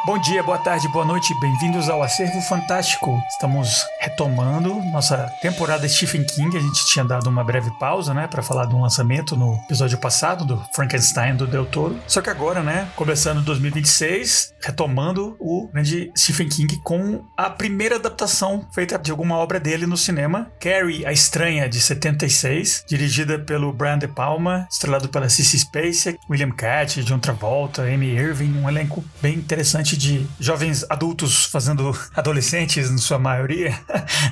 Bom dia, boa tarde, boa noite, bem-vindos ao Acervo Fantástico. Estamos retomando nossa temporada Stephen King. A gente tinha dado uma breve pausa, né, para falar de um lançamento no episódio passado do Frankenstein do Del Toro. Só que agora, né, começando 2026, retomando o grande Stephen King com a primeira adaptação feita de alguma obra dele no cinema, Carrie, a Estranha, de 76, dirigida pelo Brian De Palma, estrelado pela Sissy Spacek, William Katt, John Travolta, Amy Irving, um elenco bem interessante de jovens adultos fazendo adolescentes, em sua maioria.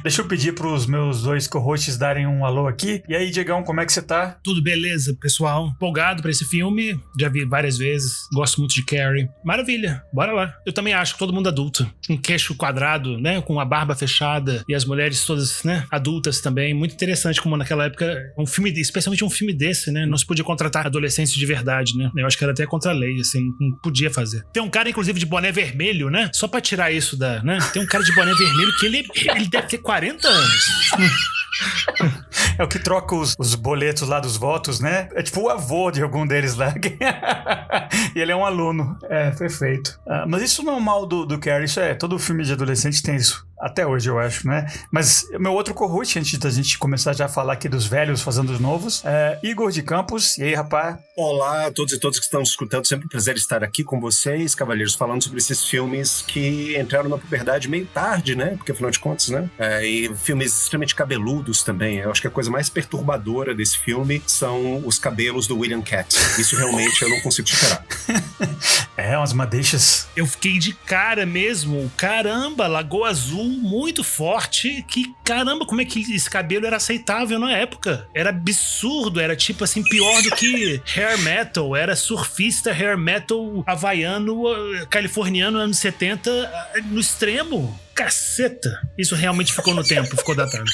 Deixa eu pedir pros meus dois co-hosts darem um alô aqui. E aí, Diegão, como é que você tá? Tudo beleza, pessoal. Empolgado pra esse filme. Já vi várias vezes. Gosto muito de Carrie. Maravilha, bora lá. Eu também acho que todo mundo adulto. Um queixo quadrado, né? Com a barba fechada. E as mulheres todas, né? Adultas também. Muito interessante como naquela época, um filme, especialmente um filme desse, né? Não se podia contratar adolescentes de verdade, né? Eu acho que era até contra a lei, assim. Não podia fazer. Tem um cara, inclusive, de boné vermelho, né? Só pra tirar isso da, né? Tem um cara de boné vermelho que ele deve ter 40 anos. É o que troca os boletos lá dos votos, né? É tipo o avô de algum deles lá. E ele é um aluno. É, perfeito. Mas isso não é um mal do Carrie, isso é... Todo filme de adolescente tem isso. Até hoje, eu acho, né? Mas meu outro co-host, antes da gente começar já a falar aqui dos velhos fazendo os novos, é Igor de Campos. E aí, rapaz? Olá a todos e todas que estão escutando. Sempre um prazer estar aqui com vocês, cavalheiros, falando sobre esses filmes que entraram na puberdade meio tarde, né? Porque, afinal de contas, né? E filmes extremamente cabeludos também. Eu acho que a coisa mais perturbadora desse filme são os cabelos do William Katt. Isso realmente eu não consigo superar. É, umas madeixas. Eu fiquei de cara mesmo. Caramba, Lagoa Azul muito forte. Que caramba, como é que esse cabelo era aceitável na época? Era absurdo, era tipo assim, pior do que hair metal. Era surfista hair metal havaiano, californiano, anos 70, no extremo. Caceta! Isso realmente ficou no tempo, ficou datado.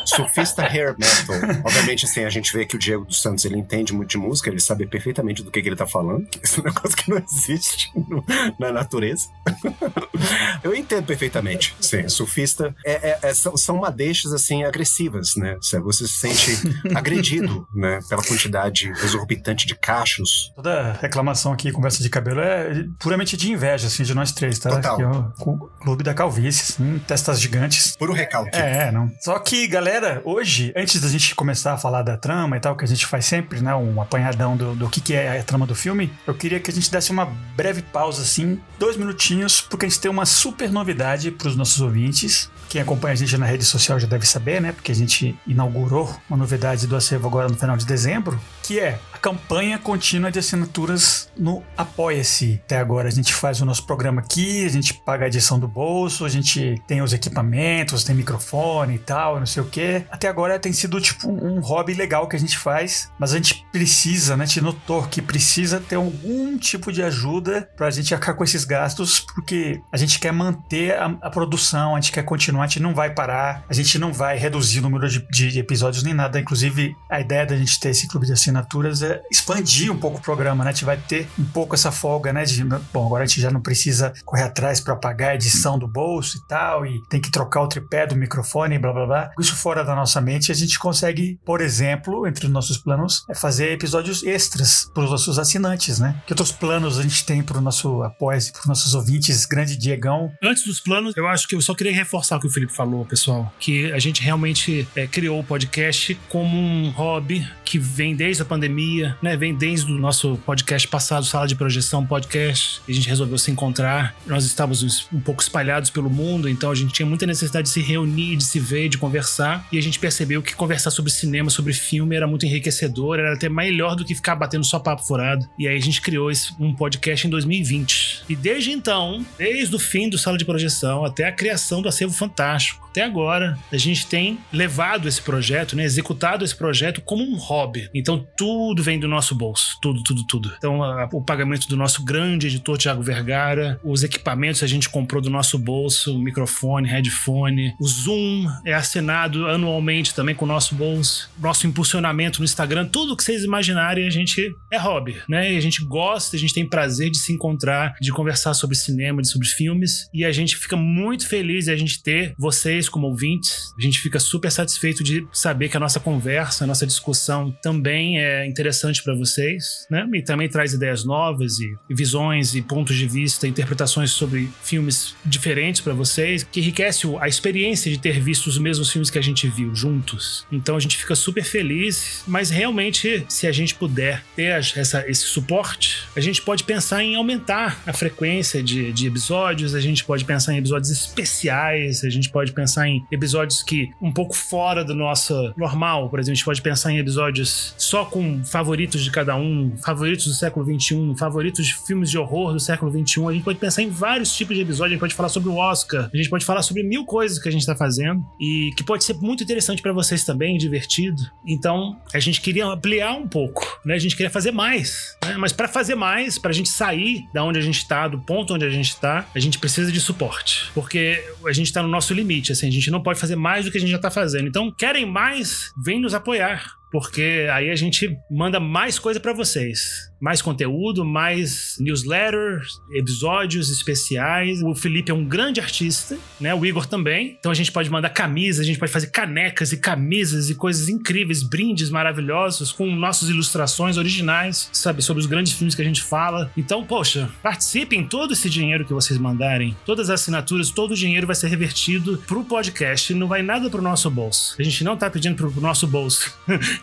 Surfista hair metal. Obviamente, assim, a gente vê que o Diego dos Santos, ele entende muito de música, ele sabe perfeitamente do que ele tá falando. Esse é um negócio que não existe na natureza. Eu entendo perfeitamente. Sim, surfista são madeixas, assim, agressivas, né? Você se sente agredido, né? Pela quantidade exorbitante de cachos. Toda reclamação aqui, conversa de cabelo, é puramente de inveja, assim, de nós três, tá? Total. Que é o clube da calvície. Testas gigantes. Puro recalque. Não. Só que, galera, hoje, antes da gente começar a falar da trama e tal, que a gente faz sempre, né, um apanhadão do que é a trama do filme, eu queria que a gente desse uma breve pausa, assim, 2 minutinhos, porque a gente tem uma super novidade pros nossos ouvintes. Quem acompanha a gente na rede social já deve saber, né, porque a gente inaugurou uma novidade do Acervo agora no final de dezembro, que é a campanha contínua de assinaturas no Apoia-se. Até agora a gente faz o nosso programa aqui, a gente paga a edição do bolso, a gente tem os equipamentos, tem microfone e tal, não sei o que. Até agora tem sido tipo um hobby legal que a gente faz, mas a gente precisa, né? A gente notou que precisa ter algum tipo de ajuda pra gente arcar com esses gastos, porque a gente quer manter a produção, a gente quer continuar, a gente não vai parar, a gente não vai reduzir o número de episódios nem nada. Inclusive, a ideia da gente ter esse clube de assinaturas é expandir um pouco o programa, né? A gente vai ter um pouco essa folga, né? Bom, agora a gente já não precisa correr atrás pra pagar a edição do bolso e tal, e tem que trocar o tripé do microfone e blá blá blá. Isso fora da nossa mente, a gente consegue, por exemplo, entre os nossos planos, fazer episódios extras para os nossos assinantes, né? Que outros planos a gente tem pro nosso apoio, pros nossos ouvintes, grande Diegão? Antes dos planos, eu acho que eu só queria reforçar o que o Felipe falou, pessoal, que a gente realmente criou o podcast como um hobby que vem desde a pandemia, né? Vem desde o nosso podcast passado, Sala de Projeção Podcast, e a gente resolveu se encontrar. Nós estávamos um pouco espalhados pelo mundo, então a gente tinha muita necessidade de se reunir, de se ver, de conversar, e a gente percebeu que conversar sobre cinema, sobre filme era muito enriquecedor, era até melhor do que ficar batendo só papo furado. E aí a gente criou um podcast em 2020. E desde então, desde o fim do Sala de Projeção até a criação do Acervo Fantástico, até agora, a gente tem levado esse projeto, né, executado esse projeto como um hobby. Então tudo vem do nosso bolso, tudo. Então o pagamento do nosso grande editor Thiago Vergara, os equipamentos a gente comprou do nosso bolso, microfone, headphone, o Zoom é assinado anualmente também com o nosso bolso, nosso impulsionamento no Instagram, tudo que vocês imaginarem, a gente é hobby, né? E a gente gosta, a gente tem prazer de se encontrar, de conversar sobre cinema, sobre filmes, e a gente fica muito feliz de a gente ter vocês como ouvintes. A gente fica super satisfeito de saber que a nossa conversa, a nossa discussão também também é interessante para vocês, né? E também traz ideias novas e visões e pontos de vista, interpretações sobre filmes diferentes para vocês, que enriquece a experiência de ter visto os mesmos filmes que a gente viu juntos. Então a gente fica super feliz, mas realmente, se a gente puder ter esse suporte, a gente pode pensar em aumentar a frequência de episódios, a gente pode pensar em episódios especiais, a gente pode pensar em episódios que um pouco fora do nosso normal. Por exemplo, a gente pode pensar em episódios só com favoritos de cada um, favoritos do século XXI, favoritos de filmes de horror do século XXI. A gente pode pensar em vários tipos de episódios, a gente pode falar sobre o Oscar, a gente pode falar sobre 1000 coisas que a gente tá fazendo e que pode ser muito interessante pra vocês também, divertido. Então, a gente queria ampliar um pouco, né? A gente queria fazer mais, né? Mas pra fazer mais, pra gente sair da onde a gente tá, do ponto onde a gente tá, a gente precisa de suporte, porque a gente tá no nosso limite, assim, a gente não pode fazer mais do que a gente já tá fazendo. Então, querem mais? Vem nos apoiar, porque aí a gente manda mais coisa pra vocês. Mais conteúdo, mais newsletters, episódios especiais. O Felipe é um grande artista, né? O Igor também. Então a gente pode mandar camisas, a gente pode fazer canecas e camisas e coisas incríveis, brindes maravilhosos com nossas ilustrações originais, sabe? Sobre os grandes filmes que a gente fala. Então, poxa, participem, todo esse dinheiro que vocês mandarem, todas as assinaturas, todo o dinheiro vai ser revertido pro podcast, não vai nada pro nosso bolso. A gente não tá pedindo pro nosso bolso.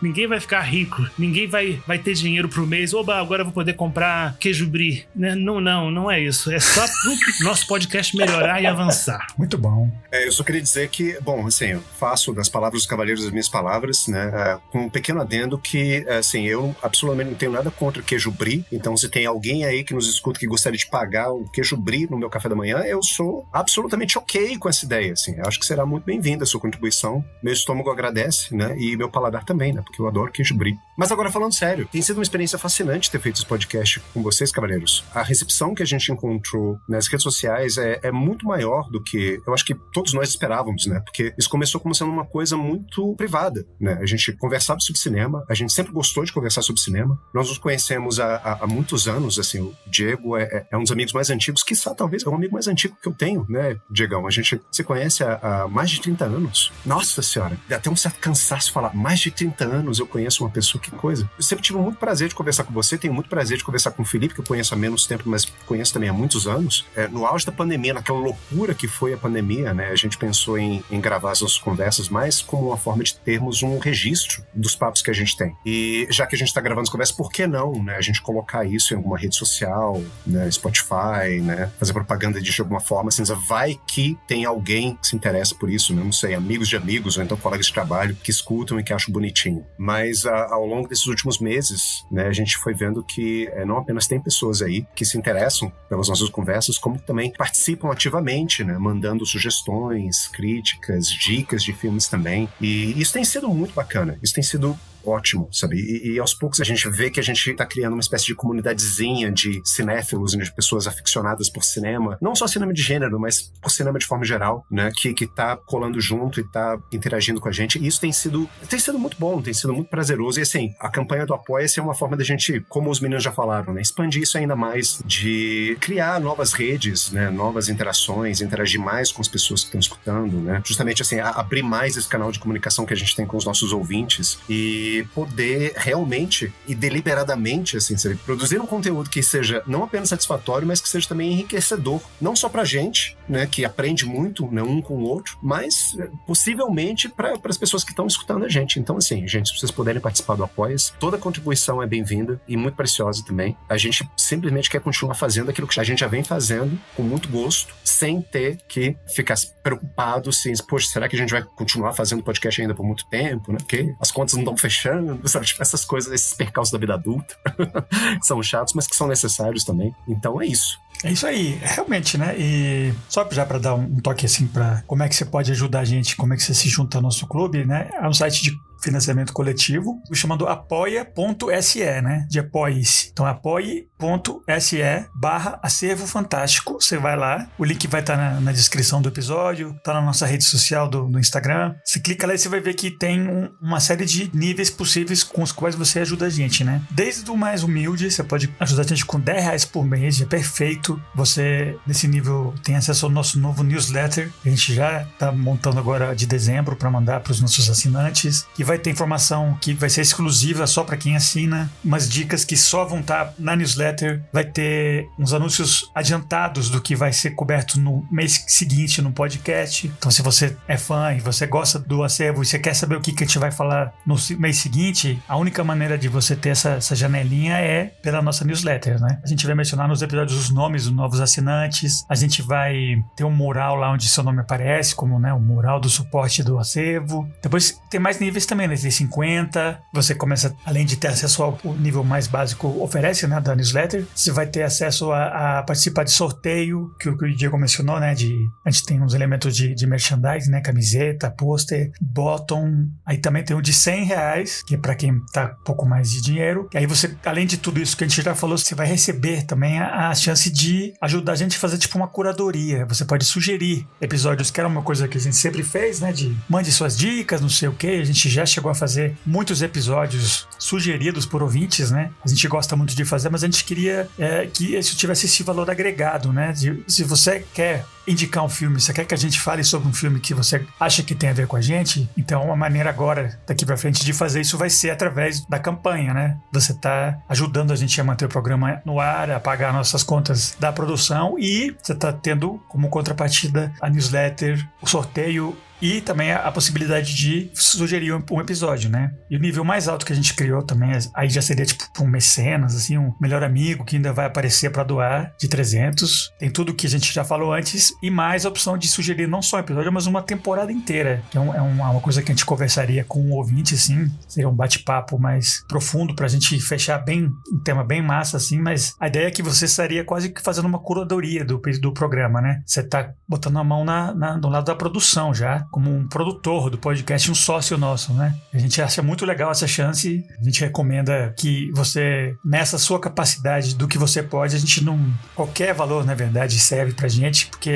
Ninguém vai ficar rico, ninguém vai ter dinheiro pro mês. Oba, agora eu vou poder comprar queijo brie. Né? Não é isso. É só pro nosso podcast melhorar e avançar. Muito bom. Eu só queria dizer que, bom, assim, eu faço das palavras dos cavaleiros as minhas palavras, né? Com um pequeno adendo que, assim, eu absolutamente não tenho nada contra queijo brie. Então, se tem alguém aí que nos escuta que gostaria de pagar um queijo brie no meu café da manhã, eu sou absolutamente ok com essa ideia, assim. Eu acho que será muito bem-vinda a sua contribuição. Meu estômago agradece, né? E meu paladar também, né? Porque eu adoro queijo brie. Mas agora, falando sério, tem sido uma experiência fascinante ter feito esse podcast com vocês, cavaleiros. A recepção que a gente encontrou nas redes sociais é muito maior do que eu acho que todos nós esperávamos, né? Porque isso começou como sendo uma coisa muito privada, né? A gente conversava sobre cinema, a gente sempre gostou de conversar sobre cinema. Nós nos conhecemos há muitos anos, assim, o Diego é um dos amigos mais antigos, quiçá talvez é o amigo mais antigo que eu tenho, né, Diegão? A gente se conhece há mais de 30 anos. Nossa Senhora, dá até um certo cansaço falar, mais de 30 anos eu conheço uma pessoa, que coisa. Eu sempre tive muito prazer de conversar com você, tenho muito prazer de conversar com o Felipe, que eu conheço há menos tempo, mas conheço também há muitos anos. No auge da pandemia, naquela loucura que foi a pandemia, né, a gente pensou em gravar as nossas conversas mais como uma forma de termos um registro dos papos que a gente tem. E já que a gente está gravando as conversas, por que não, né, a gente colocar isso em alguma rede social, né, Spotify, né, fazer propaganda de alguma forma, assim, vai que tem alguém que se interessa por isso, né, não sei, amigos de amigos, ou então colegas de trabalho que escutam e que acham bonitinho. Mas ao longo desses últimos meses, né, a gente foi vendo que não apenas tem pessoas aí que se interessam pelas nossas conversas, como também participam ativamente, né, mandando sugestões, críticas, dicas de filmes também. E isso tem sido muito bacana, isso tem sido ótimo, sabe? E aos poucos a gente vê que a gente tá criando uma espécie de comunidadezinha de cinéfilos, de pessoas aficionadas por cinema, não só cinema de gênero, mas por cinema de forma geral, né? Que tá colando junto e tá interagindo com a gente. E isso tem sido muito bom, tem sido muito prazeroso. E assim, a campanha do Apoia-se é uma forma da gente, como os meninos já falaram, né? Expandir isso ainda mais, de criar novas redes, né? Novas interações, interagir mais com as pessoas que estão escutando, né? Justamente assim, abrir mais esse canal de comunicação que a gente tem com os nossos ouvintes e poder realmente e deliberadamente, assim, sabe, produzir um conteúdo que seja não apenas satisfatório, mas que seja também enriquecedor, não só pra gente, né, que aprende muito, né, um com o outro, mas possivelmente para as pessoas que estão escutando a gente. Então, assim, gente, se vocês puderem participar do Apoia-se, toda contribuição é bem-vinda e muito preciosa também. A gente simplesmente quer continuar fazendo aquilo que a gente já vem fazendo com muito gosto, sem ter que ficar preocupado, assim, poxa, será que a gente vai continuar fazendo podcast ainda por muito tempo, né? Porque as contas não estão fechando, sabe? Tipo, essas coisas, esses percalços da vida adulta que são chatos, mas que são necessários também. Então é isso. É isso aí, realmente, né? E só já para dar um toque assim para como é que você pode ajudar a gente, como é que você se junta ao nosso clube, né? É um site de financiamento coletivo, chamado apoia.se, né? De apoie-se. Então, apoie.se/acervo fantástico. Você vai lá, o link vai estar na descrição do episódio, tá na nossa rede social do Instagram. Você clica lá e você vai ver que tem uma série de níveis possíveis com os quais você ajuda a gente, né? Desde o mais humilde, você pode ajudar a gente com R$10 por mês, é perfeito. gratuito. Você, nesse nível, tem acesso ao nosso novo newsletter. A gente já está montando agora de dezembro para mandar para os nossos assinantes. Que vai ter informação que vai ser exclusiva só para quem assina. Umas dicas que só vão estar na newsletter. Vai ter uns anúncios adiantados do que vai ser coberto no mês seguinte no podcast. Então, se você é fã e você gosta do acervo e você quer saber o que a gente vai falar no mês seguinte, a única maneira de você ter essa janelinha é pela nossa newsletter, né? A gente vai mencionar nos episódios os nomes dos novos assinantes, a gente vai ter um mural lá onde seu nome aparece, como, né, o mural do suporte do acervo. Depois tem mais níveis também, né? Tem 50, você começa, além de ter acesso ao nível mais básico oferece, né, da newsletter, você vai ter acesso a participar de sorteio, que o Diego mencionou, né? A gente tem uns elementos de merchandising, né? Camiseta, pôster, bottom. Aí também tem o de R$100, que é para quem tá um pouco mais de dinheiro. E aí você, além de tudo isso que a gente já falou, você vai receber também a chance de ajudar a gente a fazer tipo uma curadoria. Você pode sugerir episódios, que era uma coisa que a gente sempre fez, né? De mande suas dicas, não sei o que. A gente já chegou a fazer muitos episódios sugeridos por ouvintes, né? A gente gosta muito de fazer, mas a gente queria que isso tivesse esse valor agregado, né? Se você quer indicar um filme, você quer que a gente fale sobre um filme que você acha que tem a ver com a gente, então uma maneira agora, daqui pra frente, de fazer isso vai ser através da campanha, né? Você tá ajudando a gente a manter o programa no ar, a pagar nossas contas da produção e você tá tendo como contrapartida a newsletter, o sorteio e também a possibilidade de sugerir um episódio, né? E o nível mais alto que a gente criou também, aí já seria tipo um mecenas, assim, um melhor amigo que ainda vai aparecer para doar, de 300. Tem tudo que a gente já falou antes e mais a opção de sugerir não só um episódio, mas uma temporada inteira, que é uma coisa que a gente conversaria com um ouvinte, assim, seria um bate-papo mais profundo pra gente fechar bem, um tema bem massa, assim, mas a ideia é que você estaria quase que fazendo uma curadoria do programa, né? Você tá botando a mão do lado da produção já, como um produtor do podcast, um sócio nosso, né? A gente acha muito legal essa chance, a gente recomenda que você, nessa sua capacidade do que você pode, a gente não... Qualquer valor, na verdade, serve pra gente, porque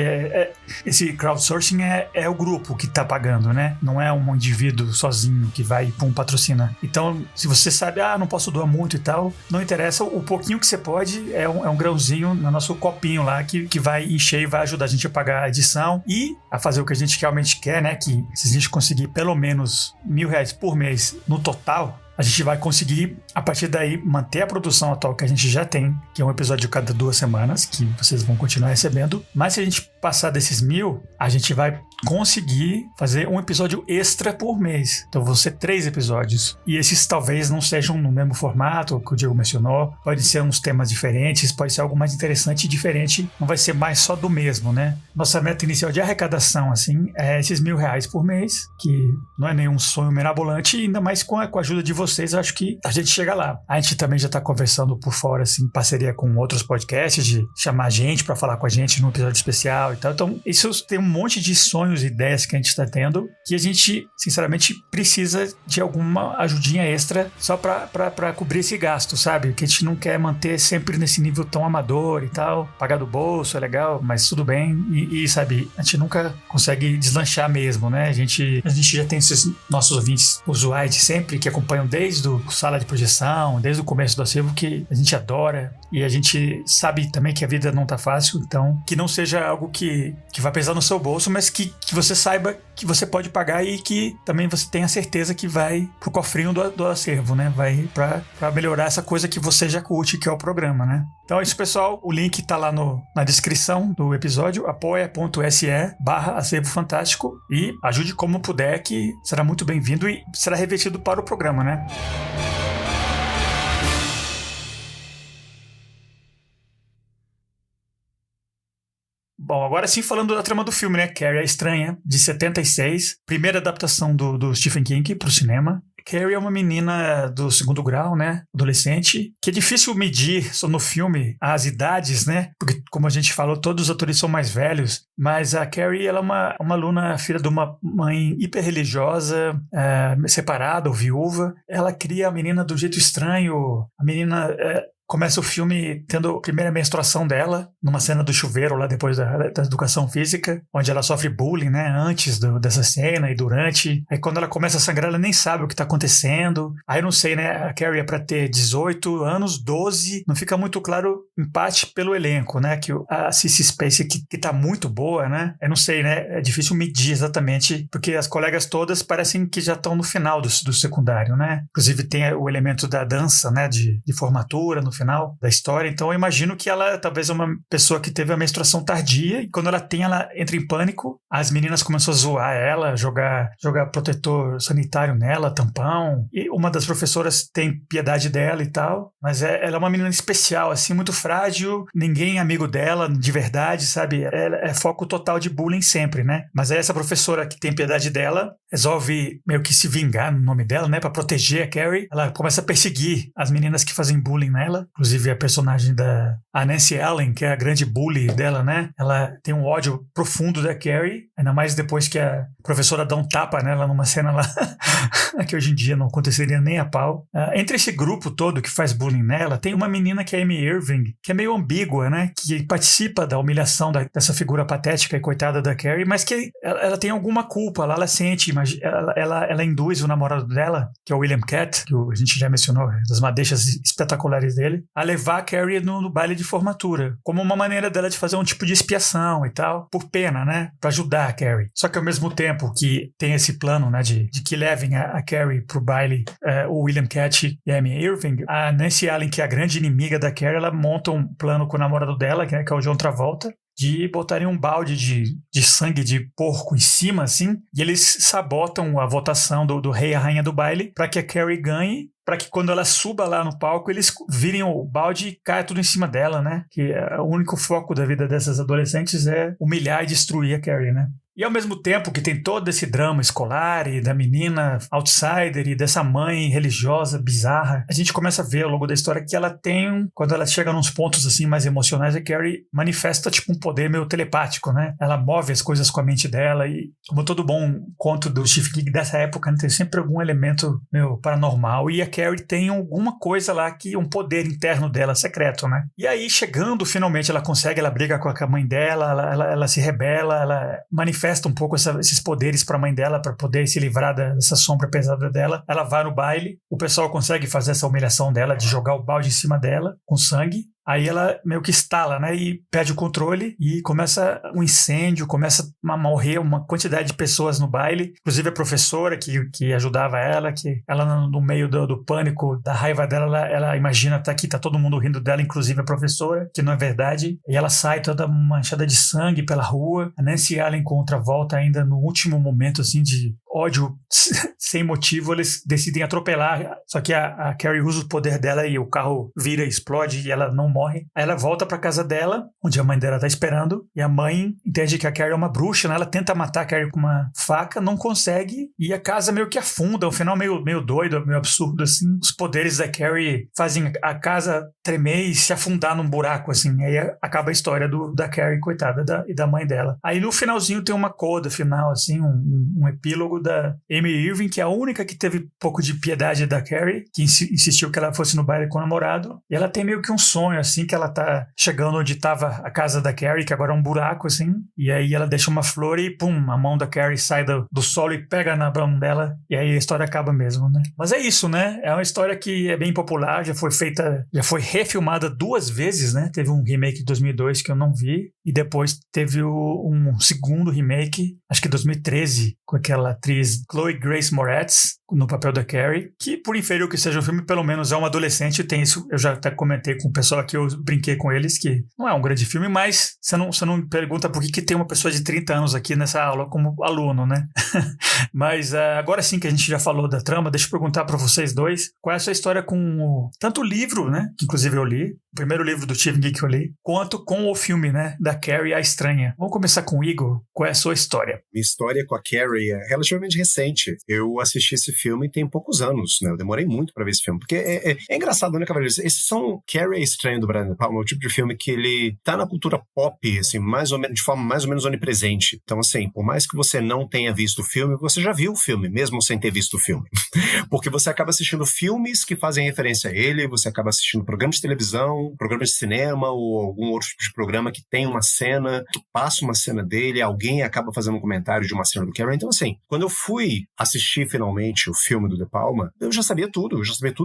esse crowdsourcing é o grupo que tá pagando, né? Não é um indivíduo sozinho que vai pra um patrocina. Então, se você sabe, não posso doar muito e tal, não interessa, o pouquinho que você pode é um grãozinho no nosso copinho lá que vai encher e vai ajudar a gente a pagar a edição e a fazer o que a gente realmente quer, né? Que se a gente conseguir pelo menos R$1.000 por mês no total, a gente vai conseguir, a partir daí, manter a produção atual que a gente já tem, que é um episódio cada 2 semanas, que vocês vão continuar recebendo. Mas se a gente passar desses 1.000, a gente vai conseguir fazer um episódio extra por mês. Então vão ser 3 episódios. E esses talvez não sejam no mesmo formato que o Diego mencionou. Pode ser uns temas diferentes, pode ser algo mais interessante e diferente. Não vai ser mais só do mesmo, né? Nossa meta inicial de arrecadação, assim, é esses R$1.000 por mês, que não é nenhum sonho mirabolante, ainda mais com a ajuda de vocês, eu acho que a gente chega lá. A gente também já tá conversando por fora, assim, em parceria com outros podcasts, de chamar a gente pra falar com a gente num episódio especial e tal. Então, isso tem um monte de sonhos e ideias que a gente tá tendo, que a gente, sinceramente, precisa de alguma ajudinha extra só pra cobrir esse gasto, sabe? Que a gente não quer manter sempre nesse nível tão amador e tal. Pagar do bolso é legal, mas tudo bem. E sabe, a gente nunca consegue deslanchar mesmo, né? A gente já tem esses nossos ouvintes usuais de sempre, que acompanham desde o sala de projeção, desde o começo do acervo, que a gente adora e a gente sabe também que a vida não tá fácil, então que não seja algo que vai pesar no seu bolso, mas que você saiba que você pode pagar e que também você tenha certeza que vai pro cofrinho do acervo, né? Vai pra melhorar essa coisa que você já curte, que é o programa, né? Então é isso, pessoal. O link tá lá na descrição do episódio, apoia.se/acervo fantástico, e ajude como puder, que será muito bem-vindo e será revertido para o programa, né? Bom, agora sim, falando da trama do filme, né? Carrie a Estranha, de 76, primeira adaptação do Stephen King pro cinema. Carrie é uma menina do 2º grau, né? Adolescente, que é difícil medir só no filme as idades, né? Porque, como a gente falou, todos os atores são mais velhos, mas a Carrie, ela é uma aluna, filha de uma mãe hiper religiosa, separada ou viúva. Ela cria a menina do jeito estranho, a menina começa o filme tendo a primeira menstruação dela, numa cena do chuveiro lá depois da educação física, onde ela sofre bullying, né, antes dessa cena e durante. Aí quando ela começa a sangrar, ela nem sabe o que tá acontecendo. Aí eu não sei, né, a Carrie é pra ter 18 anos, 12, não fica muito claro, empate pelo elenco, né, que a Sissy Spacek que tá muito boa, né, eu não sei, né, é difícil medir exatamente, porque as colegas todas parecem que já estão no final do secundário, né, inclusive tem o elemento da dança, né, de formatura no final da história, então eu imagino que ela talvez é uma pessoa que teve a menstruação tardia e quando ela entra em pânico, as meninas começam a zoar ela, jogar protetor sanitário nela, tampão, e uma das professoras tem piedade dela e tal, mas ela é uma menina especial, assim, muito frágil, ninguém é amigo dela de verdade, sabe, é foco total de bullying sempre, né, mas aí essa professora que tem piedade dela resolve meio que se vingar no nome dela, né, pra proteger a Carrie, ela começa a perseguir as meninas que fazem bullying nela, inclusive a personagem a Nancy Allen, que é a grande bully dela, né, ela tem um ódio profundo da Carrie, ainda mais depois que a professora dá um tapa nela numa cena lá que hoje em dia não aconteceria nem a pau. Entre esse grupo todo que faz bullying nela, tem uma menina que é Amy Irving, que é meio ambígua, né, que participa da humilhação dessa figura patética e coitada da Carrie, mas que ela tem alguma culpa lá, ela sente, mas ela induz o namorado dela, que é o William Katt, que a gente já mencionou, das madeixas espetaculares dele, a levar a Carrie no baile de formatura, como uma maneira dela de fazer um tipo de expiação e tal, por pena, né, pra ajudar a Carrie. Só que ao mesmo tempo que tem esse plano, né, de que levem a Carrie pro baile, o William Katt e a Amy Irving, a Nancy Allen, que é a grande inimiga da Carrie, ela monta um plano com o namorado dela, que é o John Travolta, de botarem um balde de sangue de porco em cima, assim, e eles sabotam a votação do rei e a rainha do baile para que a Carrie ganhe, para que quando ela suba lá no palco, eles virem o balde e caia tudo em cima dela, né? Que o único foco da vida dessas adolescentes é humilhar e destruir a Carrie, né? E ao mesmo tempo que tem todo esse drama escolar e da menina outsider e dessa mãe religiosa bizarra, a gente começa a ver ao longo da história que ela tem, quando ela chega nos pontos assim mais emocionais, a Carrie manifesta tipo um poder meio telepático, né? Ela move as coisas com a mente dela e, como todo bom conto do Stephen King dessa época, né, tem sempre algum elemento meio paranormal e a Carrie tem alguma coisa lá, um poder interno dela secreto, né? E aí, chegando, finalmente ela briga com a mãe dela, ela se rebela, ela manifesta um pouco esses poderes para a mãe dela, para poder se livrar dessa sombra pesada dela. Ela vai no baile, o pessoal consegue fazer essa humilhação dela, de jogar o balde em cima dela, com sangue. Aí ela meio que estala, né, e perde o controle e começa um incêndio, começa a morrer uma quantidade de pessoas no baile, inclusive a professora que ajudava ela, que ela no meio do pânico, da raiva dela, ela imagina que tá todo mundo rindo dela, inclusive a professora, que não é verdade, e ela sai toda manchada de sangue pela rua. A Nancy Allen encontra a volta ainda no último momento, assim, de ódio sem motivo, eles decidem atropelar, só que a Carrie usa o poder dela e o carro vira e explode e ela não morre. Aí ela volta pra casa dela, onde a mãe dela tá esperando, e a mãe entende que a Carrie é uma bruxa, né? Ela tenta matar a Carrie com uma faca, não consegue, e a casa meio que afunda, um final meio doido, meio absurdo, assim. Os poderes da Carrie fazem a casa tremer e se afundar num buraco, assim. Aí acaba a história da Carrie, coitada, e da mãe dela. Aí no finalzinho tem uma coda final, assim, um epílogo da Amy Irving, que é a única que teve um pouco de piedade da Carrie, que insistiu que ela fosse no baile com o namorado, e ela tem meio que um sonho, assim, que ela tá chegando onde tava a casa da Carrie, que agora é um buraco, assim, e aí ela deixa uma flor e pum, a mão da Carrie sai do solo e pega na mão dela, e aí a história acaba mesmo, né? Mas é isso, né? É uma história que é bem popular, já foi refilmada 2 vezes, né? Teve um remake de 2002 que eu não vi, e depois teve um segundo remake, acho que 2013, com aquela atriz Chloe Grace Moretz no papel da Carrie, que por inferior que seja o filme, pelo menos é um adolescente, tem isso, eu já até comentei com o pessoal aqui, eu brinquei com eles, que não é um grande filme, mas você não me pergunta por que tem uma pessoa de 30 anos aqui nessa aula como aluno, né? Mas agora sim que a gente já falou da trama, deixa eu perguntar para vocês dois, qual é a sua história com tanto o livro, né, que inclusive eu li, o primeiro livro do Stephen King que eu li, quanto com o filme, né, da da Carrie a Estranha. Vamos começar com o Igor. Qual é a sua história? Minha história com a Carrie é relativamente recente. Eu assisti esse filme tem poucos anos, né? Eu demorei muito pra ver esse filme. Porque é engraçado, né, Cavaleiros? Esses são Carrie a Estranha do Brian De Palma, é o tipo de filme que ele tá na cultura pop, assim, mais ou menos, de forma mais ou menos onipresente. Então, assim, por mais que você não tenha visto o filme, você já viu o filme, mesmo sem ter visto o filme. Porque você acaba assistindo filmes que fazem referência a ele, você acaba assistindo programas de televisão, programas de cinema ou algum outro tipo de programa que tem uma cena, que passa uma cena dele, alguém acaba fazendo um comentário de uma cena do Carrie. Então, assim, quando eu fui assistir finalmente o filme do De Palma, eu já sabia tudo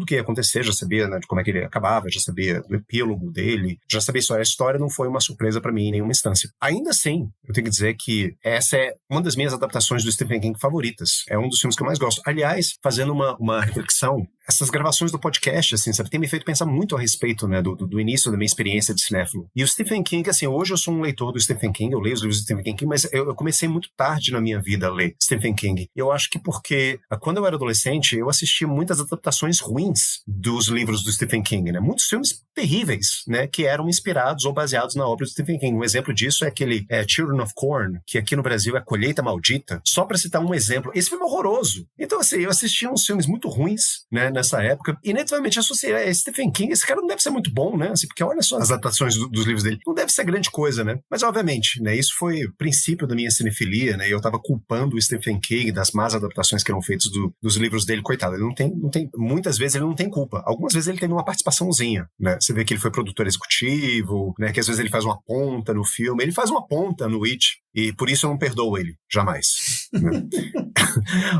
que ia acontecer, já sabia, né, de como é que ele acabava, já sabia do epílogo dele, já sabia a história não foi uma surpresa pra mim em nenhuma instância. Ainda assim, eu tenho que dizer que essa é uma das minhas adaptações do Stephen King favoritas. É um dos filmes que eu mais gosto. Aliás, fazendo uma reflexão, essas gravações do podcast, assim, sabe, tem me feito pensar muito a respeito, né, do início da minha experiência de cinéfilo. E o Stephen King, assim, hoje eu sou um leitor do Stephen King, eu leio os livros do Stephen King, mas eu comecei muito tarde na minha vida a ler Stephen King. Eu acho que porque, quando eu era adolescente, eu assisti muitas adaptações ruins dos livros do Stephen King, né, muitos filmes terríveis, né, que eram inspirados ou baseados na obra do Stephen King. Um exemplo disso é aquele Children of Corn, que aqui no Brasil é Colheita Maldita, só pra citar um exemplo. Esse filme é horroroso. Então, assim, eu assisti uns filmes muito ruins, né, nessa época, e inevitavelmente associei Stephen King, esse cara não deve ser muito bom, né, assim, porque olha só as adaptações dos livros dele, não deve ser grande coisa, né, mas obviamente, né, isso foi o princípio da minha cinefilia, né, e eu tava culpando o Stephen King das más adaptações que eram feitas dos livros dele, coitado, ele não tem, muitas vezes ele não tem culpa, algumas vezes ele teve uma participaçãozinha, né, você vê que ele foi produtor executivo, né, que às vezes ele faz uma ponta no filme, ele faz uma ponta no It, e por isso eu não perdoo ele, jamais, né?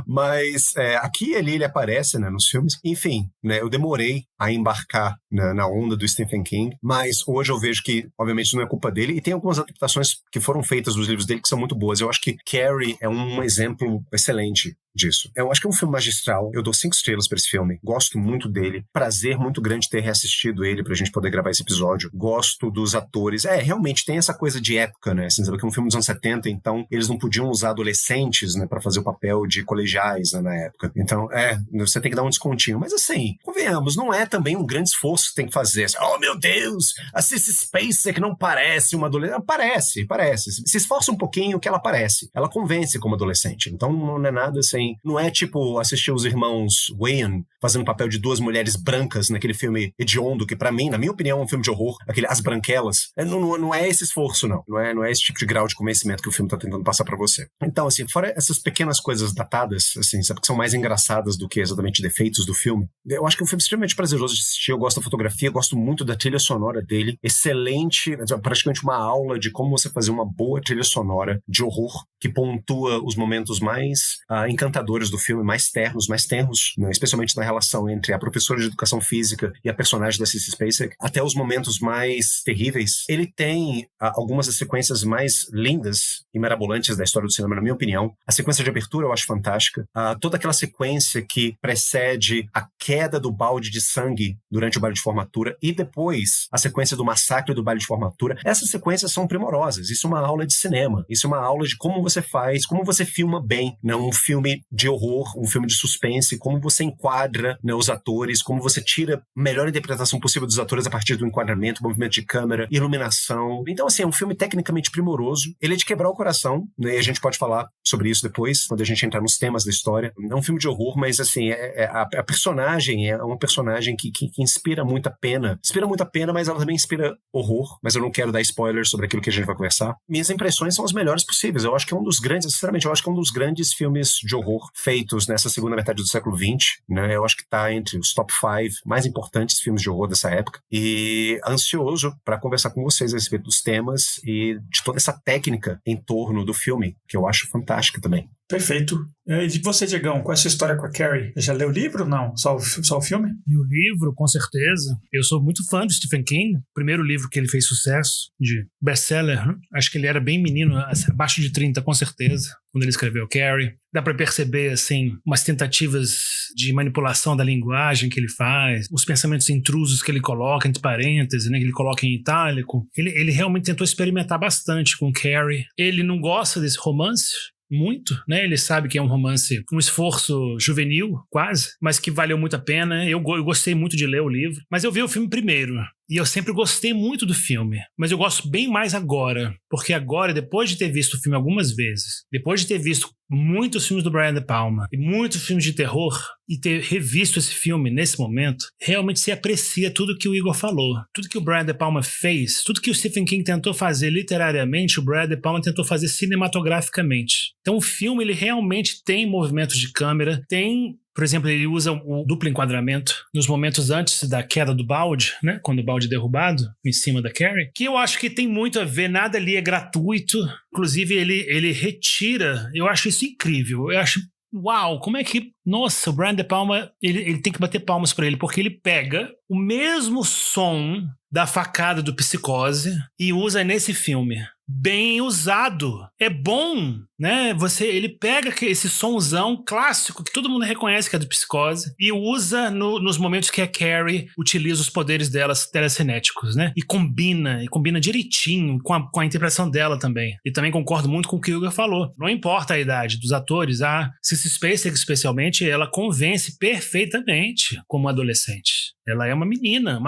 Mas aqui e ali ele aparece, né, nos filmes. Enfim, né, eu demorei a embarcar na onda do Stephen King, mas hoje eu vejo que, obviamente, isso não é culpa dele, e tem algumas adaptações que foram feitas dos livros dele que são muito boas. Eu acho que Carrie é um exemplo excelente disso. Eu acho que é um filme magistral, eu dou 5 estrelas pra esse filme, gosto muito dele, prazer muito grande ter reassistido ele pra gente poder gravar esse episódio, gosto dos atores, realmente tem essa coisa de época, né, assim, sabe que é um filme dos anos 70, então eles não podiam usar adolescentes, né, pra fazer o papel de colegiais, né, na época, então, você tem que dar um descontinho, mas assim, convenhamos, não é também um grande esforço que tem que fazer, assim, oh meu Deus, a Sissy Spacek não parece uma adolescente, parece, se esforça um pouquinho que ela parece, ela convence como adolescente, então não é nada assim, não é tipo assistir os irmãos Wayans fazendo o papel de 2 mulheres brancas naquele filme hediondo, que pra mim, na minha opinião, é um filme de horror, aquele As Branquelas. Não é esse esforço, não é esse tipo de grau de convencimento que o filme tá tentando passar pra você. Então, assim, fora essas pequenas coisas datadas, assim, sabe, que são mais engraçadas do que exatamente defeitos do filme, eu acho que é um filme extremamente prazeroso de assistir, eu gosto da fotografia, gosto muito da trilha sonora dele, excelente, praticamente uma aula de como você fazer uma boa trilha sonora de horror, que pontua os momentos mais encantadores do filme, mais ternos, mais tenros, né, especialmente na relação entre a professora de educação física e a personagem da Sissy Spacek, até os momentos mais terríveis. Ele tem algumas das sequências mais lindas e mirabolantes da história do cinema, na minha opinião. A sequência de abertura eu acho fantástica. Toda aquela sequência que precede a queda do balde de sangue durante o baile de formatura e depois a sequência do massacre do baile de formatura. Essas sequências são primorosas. Isso é uma aula de cinema. Isso é uma aula de como você faz, como você filma bem, né, um filme de horror, um filme de suspense, como você enquadra, né, os atores, como você tira a melhor interpretação possível dos atores a partir do enquadramento, movimento de câmera, iluminação. Então, assim, é um filme tecnicamente primoroso. Ele é de quebrar o coração, né, e a gente pode falar sobre isso depois, quando a gente entrar nos temas da história. É um filme de horror, mas, assim, a personagem é uma personagem que inspira muita pena. Inspira muita pena, mas ela também inspira horror, mas eu não quero dar spoilers sobre aquilo que a gente vai conversar. Minhas impressões são as melhores possíveis. Eu acho que é um dos grandes, sinceramente, eu acho que é um dos grandes filmes de horror feitos nessa segunda metade do século XX, né? Eu acho que tá entre os top 5 mais importantes filmes de horror dessa época. E ansioso para conversar com vocês a respeito dos temas e de toda essa técnica em torno do filme, que eu acho fantástica também. Perfeito. E você, Diegão, qual é a sua história com a Carrie? Já leu o livro ou não? Só o filme? Li o livro, com certeza. Eu sou muito fã do Stephen King. O primeiro livro que ele fez sucesso, de best-seller, né? Acho que ele era bem menino, abaixo de 30, com certeza, quando ele escreveu Carrie. Dá pra perceber, assim, umas tentativas de manipulação da linguagem que ele faz, os pensamentos intrusos que ele coloca entre parênteses, né, que ele coloca em itálico. Ele realmente tentou experimentar bastante com Carrie. Ele não gosta desse romance, muito, né? Ele sabe que é um romance, um esforço juvenil, quase, mas que valeu muito a pena. Eu gostei muito de ler o livro, mas eu vi o filme primeiro. E eu sempre gostei muito do filme, mas eu gosto bem mais agora, porque agora, depois de ter visto o filme algumas vezes, depois de ter visto muitos filmes do Brian De Palma e muitos filmes de terror, e ter revisto esse filme nesse momento, realmente se aprecia tudo que o Igor falou. Tudo que o Brian De Palma fez, tudo que o Stephen King tentou fazer literariamente, o Brian De Palma tentou fazer cinematograficamente. Então o filme, ele realmente tem movimentos de câmera, tem... Por exemplo, ele usa o duplo enquadramento nos momentos antes da queda do balde, né? Quando o balde é derrubado em cima da Carrie, que eu acho que tem muito a ver, nada ali é gratuito. Inclusive, ele retira, eu acho isso incrível. Eu acho, uau, como é que... Nossa, o Brian De Palma, ele tem que bater palmas pra ele, porque ele pega o mesmo som da facada do Psicose e usa nesse filme. Bem usado. É bom, né? Ele pega esse sonzão clássico que todo mundo reconhece que é do Psicose e usa nos momentos que a Carrie utiliza os poderes dela telecinéticos, né? E combina direitinho com a interpretação dela também. E também concordo muito com o que o Igor falou. Não importa a idade dos atores, a Sissy Spacek especialmente, ela convence perfeitamente como adolescente. Ela é uma menina,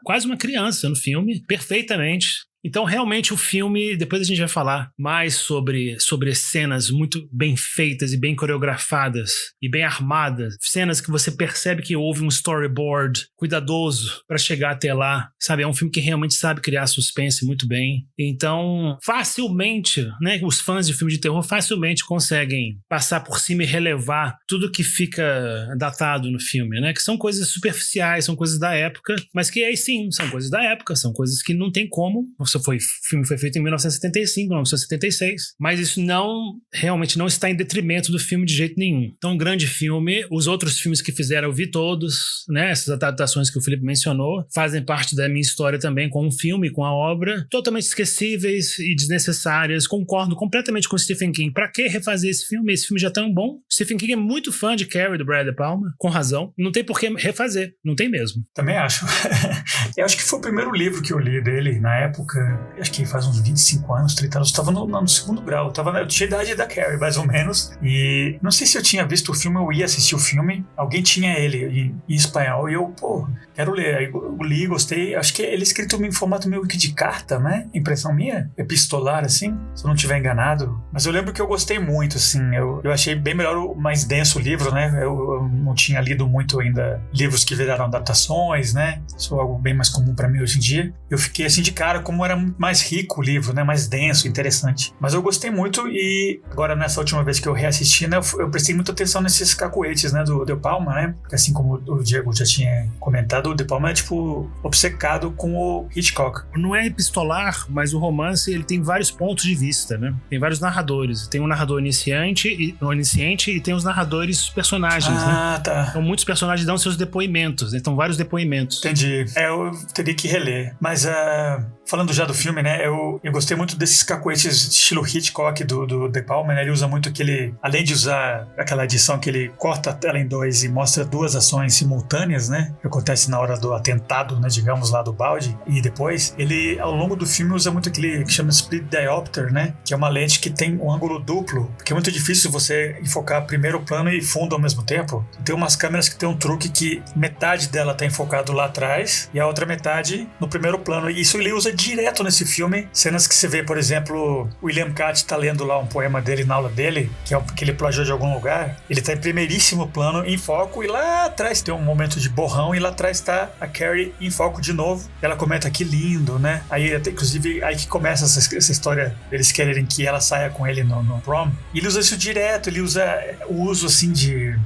quase uma criança no filme, perfeitamente. Então, realmente, o filme, depois a gente vai falar mais sobre cenas muito bem feitas e bem coreografadas e bem armadas, cenas que você percebe que houve um storyboard cuidadoso para chegar até lá, sabe? É um filme que realmente sabe criar suspense muito bem. Então, facilmente, né, os fãs de filme de terror facilmente conseguem passar por cima e relevar tudo que fica datado no filme, né? Que são coisas superficiais, são coisas da época, mas que aí sim, são coisas da época, são coisas que não tem como. O filme foi feito em 1975, 1976, mas isso realmente não está em detrimento do filme de jeito nenhum. Então, um grande filme. Os outros filmes que fizeram, eu vi todos, né? Essas adaptações que o Felipe mencionou fazem parte da minha história também com o filme, com a obra. Totalmente esquecíveis e desnecessárias. Concordo completamente com o Stephen King. Pra que refazer esse filme? Esse filme já é tão bom. Stephen King é muito fã de Carrie, do Brian De Palma, com razão. Não tem por que refazer. Não tem mesmo. Também acho. Eu acho que foi o primeiro livro que eu li dele na época. Acho que faz uns 25 anos, 30 anos, eu estava no segundo grau, eu tinha a idade da Carrie, mais ou menos, e não sei se eu tinha visto o filme, eu ia assistir o filme, alguém tinha ele em espanhol, e eu, quero ler, aí eu li, gostei, acho que ele é escrito em formato meio que de carta, né, impressão minha, epistolar, assim, se eu não estiver enganado, mas eu lembro que eu gostei muito, assim, eu achei bem melhor, mais denso o livro, né, eu não tinha lido muito ainda livros que viraram adaptações, né, isso é algo bem mais comum pra mim hoje em dia, eu fiquei assim de cara, como era mais rico o livro, né? Mais denso, interessante. Mas eu gostei muito e agora nessa última vez que eu reassisti, né? Eu prestei muita atenção nesses cacuetes, né? Do De Palma, né? Porque assim como o Diego já tinha comentado, o De Palma é tipo obcecado com o Hitchcock. Não é epistolar, mas o romance ele tem vários pontos de vista, né? Tem vários narradores. Tem um narrador iniciante e tem os narradores personagens, né? Ah, tá. Então muitos personagens dão seus depoimentos, né? Então vários depoimentos. Entendi. Eu teria que reler. Mas falando já do filme, né? Eu gostei muito desses cacuetes estilo Hitchcock do De Palma, né? Ele usa muito além de usar aquela edição que ele corta a tela em dois e mostra duas ações simultâneas, né? Que acontece na hora do atentado, né? Digamos lá do balde. E depois, ele ao longo do filme usa muito aquele que chama Split Diopter, né? Que é uma lente que tem um ângulo duplo, porque é muito difícil você enfocar primeiro plano e fundo ao mesmo tempo. Tem umas câmeras que tem um truque que metade dela tá enfocado lá atrás e a outra metade no primeiro plano. E isso ele usa direto nesse filme, cenas que você vê, por exemplo, o William Katt tá lendo lá um poema dele na aula dele, que ele plagiou de algum lugar, ele tá em primeiríssimo plano, em foco, e lá atrás tem um momento de borrão, e lá atrás tá a Carrie em foco de novo, ela comenta que lindo, né? Aí, inclusive, aí que começa essa história deles quererem que ela saia com ele no prom, e ele usa isso direto, ele usa o uso, assim,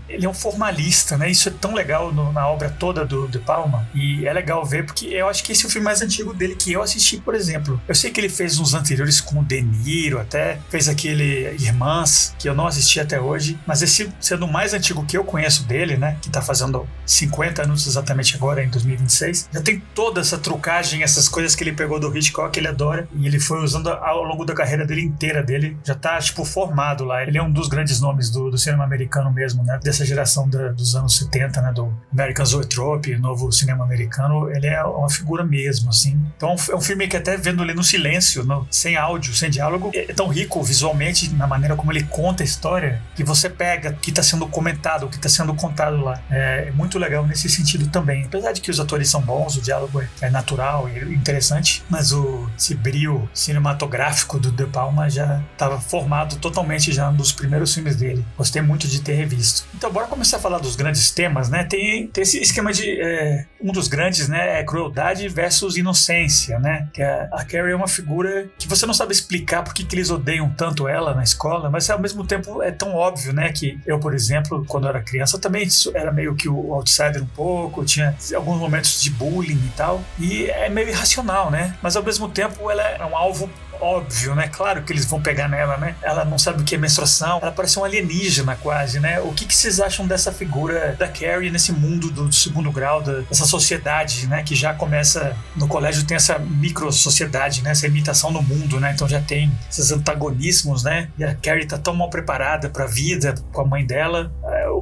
ele é um formalista, né? Isso é tão legal na obra toda do De Palma, e é legal ver, porque eu acho que esse é o filme mais antigo dele que eu assisti, por exemplo. Eu sei que ele fez uns anteriores com o De Niro, até fez aquele Irmãs, que eu não assisti até hoje, mas esse sendo o mais antigo que eu conheço dele, né, que tá fazendo 50 anos exatamente agora, em 2026, já tem toda essa trucagem, essas coisas que ele pegou do Hitchcock, que ele adora, e ele foi usando ao longo da carreira dele inteira dele, já tá, tipo, formado lá. Ele é um dos grandes nomes do cinema americano mesmo, né, dessa geração dos anos 70, né, do American Zoetrope, novo cinema americano, ele é uma figura mesmo, assim. Então é um filme que até vendo ele no silêncio, sem áudio, sem diálogo, é tão rico visualmente na maneira como ele conta a história, que você pega o que está sendo comentado, o que está sendo contado lá. É muito legal nesse sentido também. Apesar de que os atores são bons, o diálogo é natural e interessante, mas esse brio cinematográfico do De Palma já estava formado totalmente já nos primeiros filmes dele. Gostei muito de ter revisto. Então bora começar a falar dos grandes temas, né? Tem esse esquema de... um dos grandes, né, é crueldade versus inocência, né? Que a Carrie é uma figura que você não sabe explicar por que eles odeiam tanto ela na escola, mas ao mesmo tempo é tão óbvio, né? Que eu, por exemplo, quando eu era criança, também era meio que o outsider um pouco, tinha alguns momentos de bullying e tal, e é meio irracional, né? Mas ao mesmo tempo ela é um alvo óbvio, né? Claro que eles vão pegar nela, né? Ela não sabe o que é menstruação, ela parece um alienígena quase, né? O que vocês acham dessa figura da Carrie nesse mundo do segundo grau, dessa sociedade, né? Que já começa, no colégio tem essa micro-sociedade, né? Essa imitação no mundo, né? Então já tem esses antagonismos, né? E a Carrie tá tão mal preparada pra vida com a mãe dela.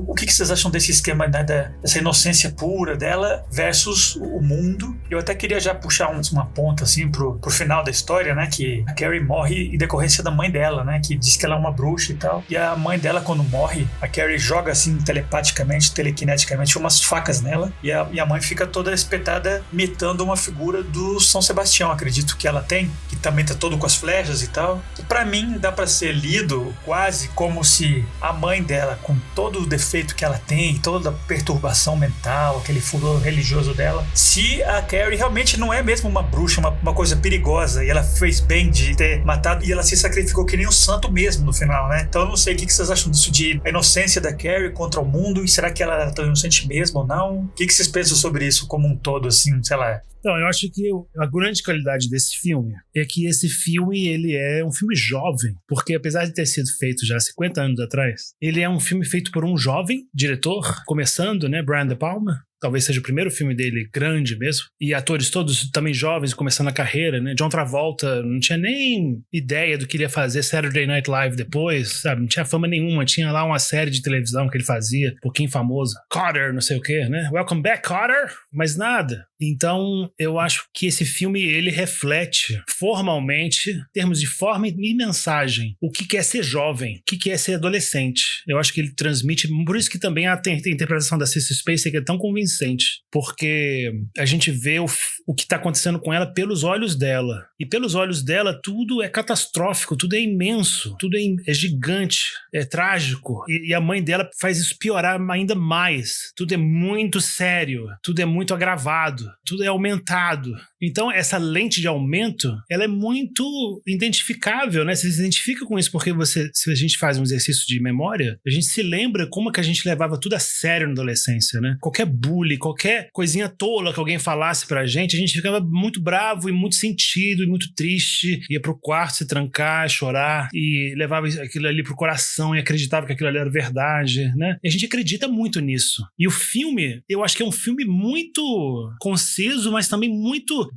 O que vocês acham desse esquema, né? Dessa inocência pura dela versus o mundo? Eu até queria já puxar uma ponta, assim, pro final da história, né? Que a Carrie morre em decorrência da mãe dela, né? Que diz que ela é uma bruxa e tal. E a mãe dela, quando morre, a Carrie joga assim telepaticamente, telequineticamente, umas facas nela. E a mãe fica toda espetada, imitando uma figura do São Sebastião, acredito que ela tem, que também tá todo com as flechas e tal. E pra mim, dá pra ser lido quase como se a mãe dela, com todo o defeito que ela tem, toda a perturbação mental, aquele furor religioso dela, se a Carrie realmente não é mesmo uma bruxa, uma coisa perigosa, e ela fez bem de ter matado, e ela se sacrificou que nem um santo mesmo no final, né? Então eu não sei o que vocês acham disso, de a inocência da Carrie contra o mundo, e será que ela era tão inocente mesmo ou não? O que vocês pensam sobre isso como um todo, assim, sei lá? Então, eu acho que a grande qualidade desse filme é que esse filme, ele é um filme jovem, porque apesar de ter sido feito já há 50 anos atrás, ele é um filme feito por um jovem diretor, começando, né, Brian De Palma. Talvez seja o primeiro filme dele grande mesmo. E atores todos também jovens, começando a carreira, né? John Travolta não tinha nem ideia do que ele ia fazer Saturday Night Live depois, sabe? Não tinha fama nenhuma. Tinha lá uma série de televisão que ele fazia, um pouquinho famosa. Cotter, não sei o quê, né? Welcome back, Cotter! Mas nada. Então, eu acho que esse filme, ele reflete formalmente, em termos de forma e mensagem, o que é ser jovem, o que é ser adolescente. Eu acho que ele transmite, por isso que também a interpretação da Sissy Spacek é tão convincente, porque a gente vê o que está acontecendo com ela pelos olhos dela. E pelos olhos dela, tudo é catastrófico, tudo é imenso, tudo é gigante, é trágico. E a mãe dela faz isso piorar ainda mais. Tudo é muito sério, tudo é muito agravado, tudo é aumentado. Então, essa lente de aumento, ela é muito identificável, né? Você se identifica com isso porque se a gente faz um exercício de memória, a gente se lembra como que a gente levava tudo a sério na adolescência, né? Qualquer bullying, qualquer coisinha tola que alguém falasse pra gente, a gente ficava muito bravo e muito sentido e muito triste, ia pro quarto se trancar, chorar e levava aquilo ali pro coração e acreditava que aquilo ali era verdade, né? E a gente acredita muito nisso. E o filme, eu acho que é um filme muito conciso, mas também muito...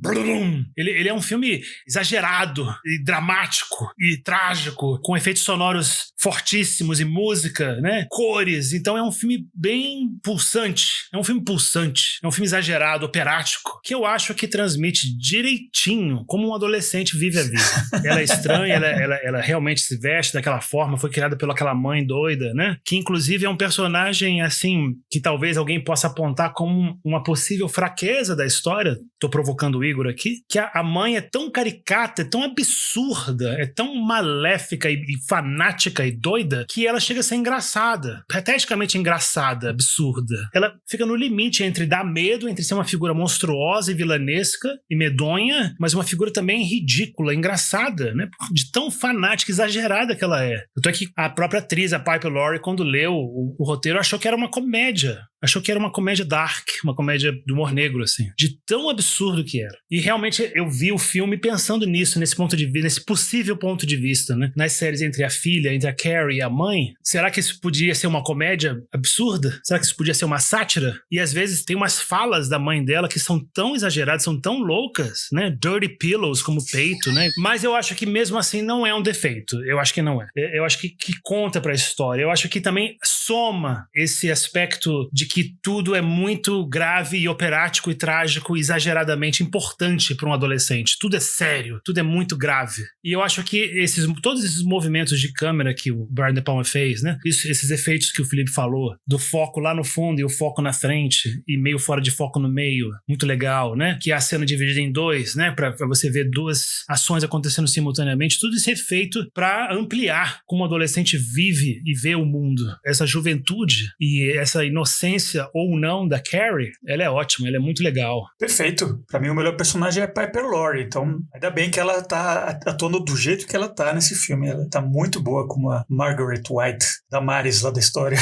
Ele é um filme exagerado e dramático e trágico, com efeitos sonoros fortíssimos e música, né? Cores. Então é um filme bem pulsante. É um filme pulsante. É um filme exagerado, operático, que eu acho que transmite direitinho como um adolescente vive a vida. Ela é estranha, ela realmente se veste daquela forma, foi criada pelaquela mãe doida, né? Que inclusive é um personagem, assim, que talvez alguém possa apontar como uma possível fraqueza da história. Tô provocando o Igor aqui, que a mãe é tão caricata, é tão absurda, é tão maléfica e fanática e doida, que ela chega a ser engraçada, pateticamente engraçada, absurda. Ela fica no limite entre dar medo, entre ser uma figura monstruosa e vilanesca e medonha, mas uma figura também ridícula, engraçada, né? De tão fanática, exagerada que ela é. Tanto é que a própria atriz, a Piper Laurie, quando leu o roteiro, achou que era uma comédia. Achou que era uma comédia dark, uma comédia do humor negro, assim. De tão absurdo que era. E realmente eu vi o filme pensando nisso, nesse ponto de vista, nesse possível ponto de vista, né? Nas séries entre a filha, entre a Carrie e a mãe. Será que isso podia ser uma comédia absurda? Será que isso podia ser uma sátira? E às vezes tem umas falas da mãe dela que são tão exageradas, são tão loucas, né? Dirty pillows como peito, né? Mas eu acho que mesmo assim não é um defeito. Eu acho que não é. Eu acho que conta pra história. Eu acho que também soma esse aspecto de que tudo é muito grave e operático e trágico, exageradamente importante importante para um adolescente. Tudo é sério, tudo é muito grave. E eu acho que todos esses movimentos de câmera que o Brian De Palma fez, né? Esses efeitos que o Felipe falou, do foco lá no fundo e o foco na frente, e meio fora de foco no meio, muito legal, né? Que é a cena dividida em dois, né? Pra você ver duas ações acontecendo simultaneamente. Tudo isso é feito para ampliar como o adolescente vive e vê o mundo. Essa juventude e essa inocência ou não da Carrie, ela é ótima, ela é muito legal. Perfeito. Pra mim, o melhor personagem é Piper Laurie. Então, ainda bem que ela tá atuando do jeito que ela tá nesse filme. Ela tá muito boa como a Margaret White, da Maris lá da história.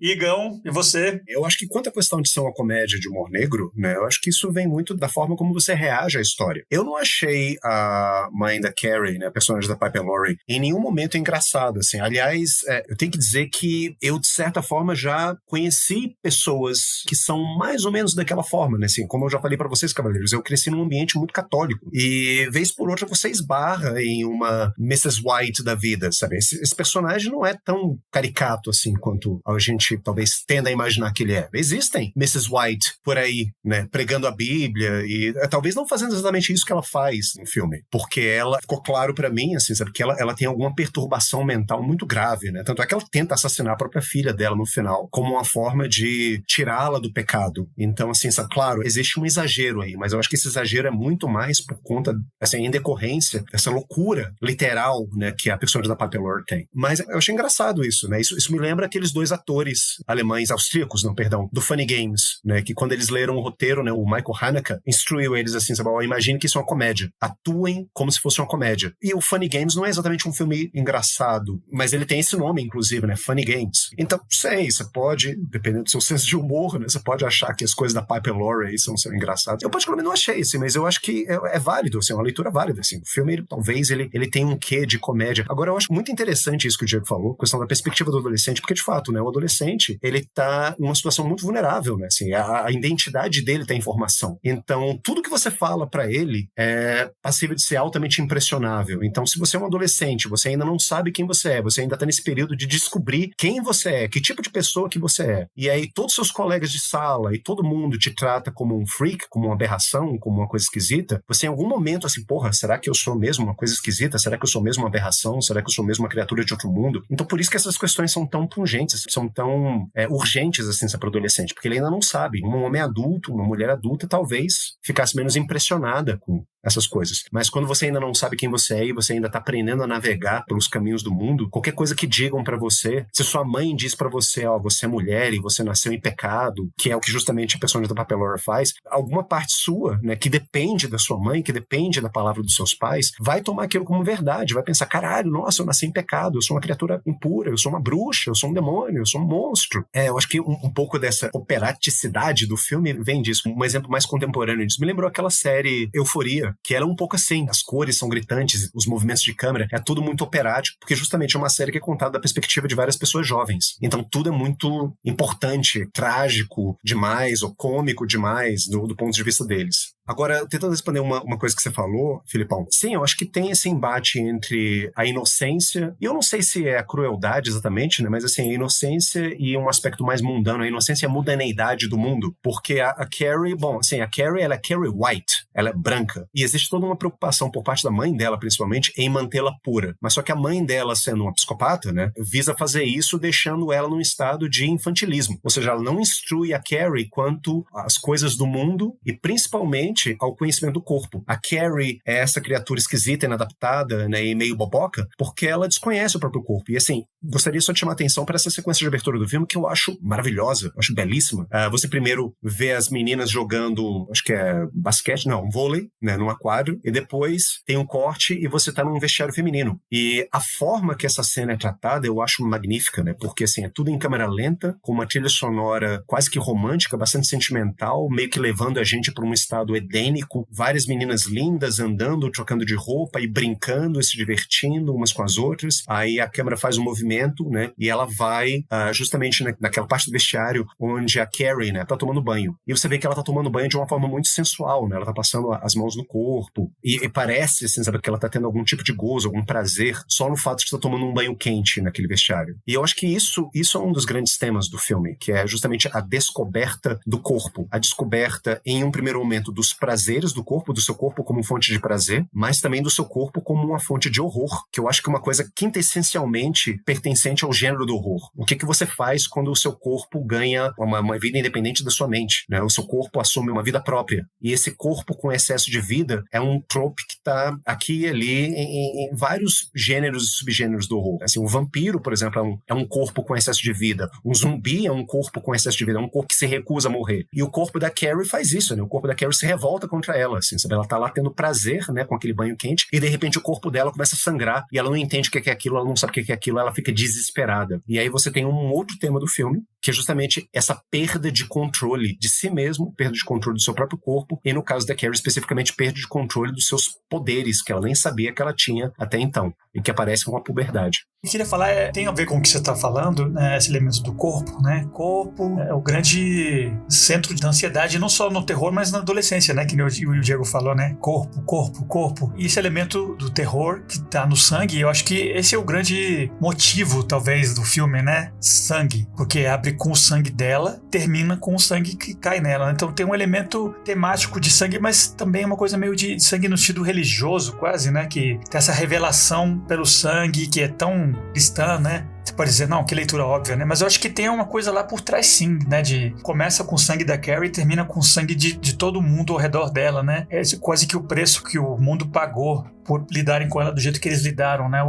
Igão, e você? Eu acho que quanto à questão de ser uma comédia de humor negro, né, eu acho que isso vem muito da forma como você reage à história. Eu não achei a mãe da Carrie, né, a personagem da Piper Laurie, em nenhum momento engraçado, assim. Aliás, eu tenho que dizer que eu, de certa forma, já conheci pessoas que são mais ou menos daquela forma, né, assim, como eu já falei pra vocês, cavaleiros, eu cresci num ambiente muito católico, e vez por outra você esbarra em uma Mrs. White da vida, sabe? Esse personagem não é tão caricato, assim, quanto a gente talvez tenda a imaginar que ele é. Existem Mrs. White por aí, né, pregando a Bíblia e talvez não fazendo exatamente isso que ela faz no filme, porque ela ficou claro pra mim, assim, sabe, que ela tem alguma perturbação mental muito grave, né? Tanto é que ela tenta assassinar a própria filha dela no final, como uma forma de tirá-la do pecado. Então, assim, sabe, claro, existe um exagero aí, mas eu acho que esse exagero é muito mais por conta, assim, em decorrência dessa loucura literal, né, que a personagem da Piper Laurie tem. Mas eu achei engraçado isso, né? Isso me lembra aqueles dois atores alemães, austríacos, não, perdão, do Funny Games, né? Que quando eles leram o roteiro, né, o Michael Haneke instruiu eles assim, sabe, imagine que isso é uma comédia. Atuem como se fosse uma comédia. E o Funny Games não é exatamente um filme engraçado, mas ele tem esse nome, inclusive, né? Funny Games. Então, sei, você pode, dependendo do seu senso de humor, né? Você pode achar que as coisas da Piper Laurie aí são engraçadas. Eu particularmente não achei, assim, mas eu acho que é válido, assim, é uma leitura válida, assim. O filme, talvez, ele tem um quê de comédia. Agora, eu acho muito interessante isso que o Diego falou, a questão da perspectiva do adolescente, porque, de fato, né, o adolescente, ele tá numa situação muito vulnerável, né, assim, a identidade dele tá em formação. Então, tudo que você fala pra ele é passível de ser altamente impressionável. Então, se você é um adolescente, você ainda não sabe quem você é, você ainda tá nesse período de descobrir quem você é, que tipo de pessoa que você é. E aí, todos os seus colegas de sala e todo mundo te trata como um freak, como uma aberração, como uma coisa esquisita, você em algum momento, assim, porra, será que eu sou mesmo uma coisa esquisita? Será que eu sou mesmo uma aberração? Será que eu sou mesmo uma criatura de outro mundo? Então, por isso que essas questões são tão pungentes, são tão urgentes, assim, para o adolescente, porque ele ainda não sabe. Um homem adulto, uma mulher adulta, talvez ficasse menos impressionada com essas coisas. Mas quando você ainda não sabe quem você é e você ainda tá aprendendo a navegar pelos caminhos do mundo, qualquer coisa que digam pra você, se sua mãe diz pra você, ó, você é mulher e você nasceu em pecado, que é o que justamente a personagem da Piper Laurie faz, alguma parte sua, né, que depende da sua mãe, que depende da palavra dos seus pais, vai tomar aquilo como verdade, vai pensar, caralho, nossa, eu nasci em pecado, eu sou uma criatura impura, eu sou uma bruxa, eu sou um demônio, eu sou um monstro. Eu acho que um pouco dessa operaticidade do filme vem disso. Um exemplo mais contemporâneo disso me lembrou aquela série Euforia, que era um pouco assim, as cores são gritantes, os movimentos de câmera, é tudo muito operático, porque justamente é uma série que é contada da perspectiva de várias pessoas jovens. Então tudo é muito importante, trágico demais, ou cômico demais, do ponto de vista deles. Agora, tentando responder uma coisa que você falou, Filipão, sim, eu acho que tem esse embate entre a inocência, e eu não sei se é a crueldade exatamente, né, mas assim, a inocência e um aspecto mais mundano, a inocência e a mundaneidade do mundo, porque a Carrie, bom, assim, a Carrie, ela é Carrie White, ela é branca, e existe toda uma preocupação por parte da mãe dela, principalmente, em mantê-la pura, mas só que a mãe dela, sendo uma psicopata, né, visa fazer isso deixando ela num estado de infantilismo, ou seja, ela não instrui a Carrie quanto às coisas do mundo e principalmente ao conhecimento do corpo. A Carrie é essa criatura esquisita, inadaptada, né, e meio boboca, porque ela desconhece o próprio corpo. E assim, gostaria só de chamar a atenção para essa sequência de abertura do filme que eu acho maravilhosa, eu acho belíssima. Você primeiro vê as meninas jogando, acho que é basquete, não, vôlei, né, num aquário, e depois tem um corte e você tá num vestiário feminino. E a forma que essa cena é tratada eu acho magnífica, né, porque assim, é tudo em câmera lenta, com uma trilha sonora quase que romântica, bastante sentimental, meio que levando a gente para um estado edênico, várias meninas lindas andando, trocando de roupa e brincando e se divertindo umas com as outras. Aí a câmera faz um movimento, né, e ela vai justamente naquela parte do vestiário onde a Carrie, né, tá tomando banho. E você vê que ela tá tomando banho de uma forma muito sensual, né, ela tá passando as mãos no corpo e parece, assim, sabe, que ela tá tendo algum tipo de gozo, algum prazer só no fato de estar tomando um banho quente naquele vestiário. E eu acho que isso é um dos grandes temas do filme, que é justamente a descoberta do corpo, a descoberta em um primeiro momento do dos prazeres do corpo, do seu corpo como fonte de prazer, mas também do seu corpo como uma fonte de horror, que eu acho que é uma coisa quintessencialmente pertencente ao gênero do horror. O que você faz quando o seu corpo ganha uma vida independente da sua mente, né? O seu corpo assume uma vida própria. E esse corpo com excesso de vida é um trope que está aqui e ali em vários gêneros e subgêneros do horror. Assim, um vampiro, por exemplo, é um corpo com excesso de vida. Um zumbi é um corpo com excesso de vida, é um corpo que se recusa a morrer. E o corpo da Carrie faz isso, né? O corpo da Carrie se revolta contra ela, assim, sabe? Ela tá lá tendo prazer, né, com aquele banho quente, e de repente o corpo dela começa a sangrar, e ela não entende o que é aquilo, ela não sabe o que é aquilo, ela fica desesperada. E aí você tem um outro tema do filme, que é justamente essa perda de controle de si mesmo, perda de controle do seu próprio corpo, e no caso da Carrie, especificamente, perda de controle dos seus poderes, que ela nem sabia que ela tinha até então, e que aparecem com a puberdade. Eu queria falar, tem a ver com o que você está falando, né, esse elemento do corpo, né? Corpo é o grande centro da ansiedade, não só no terror, mas na adolescência, né? Que o Diego falou, né? Corpo, corpo, corpo. E esse elemento do terror que está no sangue, eu acho que esse é o grande motivo, talvez, do filme, né? Sangue. Porque abre com o sangue dela, termina com o sangue que cai nela. Então tem um elemento temático de sangue, mas também uma coisa meio de sangue no sentido religioso, quase, né? Que tem essa revelação pelo sangue que é tão cristã, né? Você pode dizer, não, que leitura óbvia, né? Mas eu acho que tem uma coisa lá por trás, sim, né? Começa com o sangue da Carrie e termina com o sangue de todo mundo ao redor dela, né? É quase que o preço que o mundo pagou por lidarem com ela do jeito que eles lidaram, né?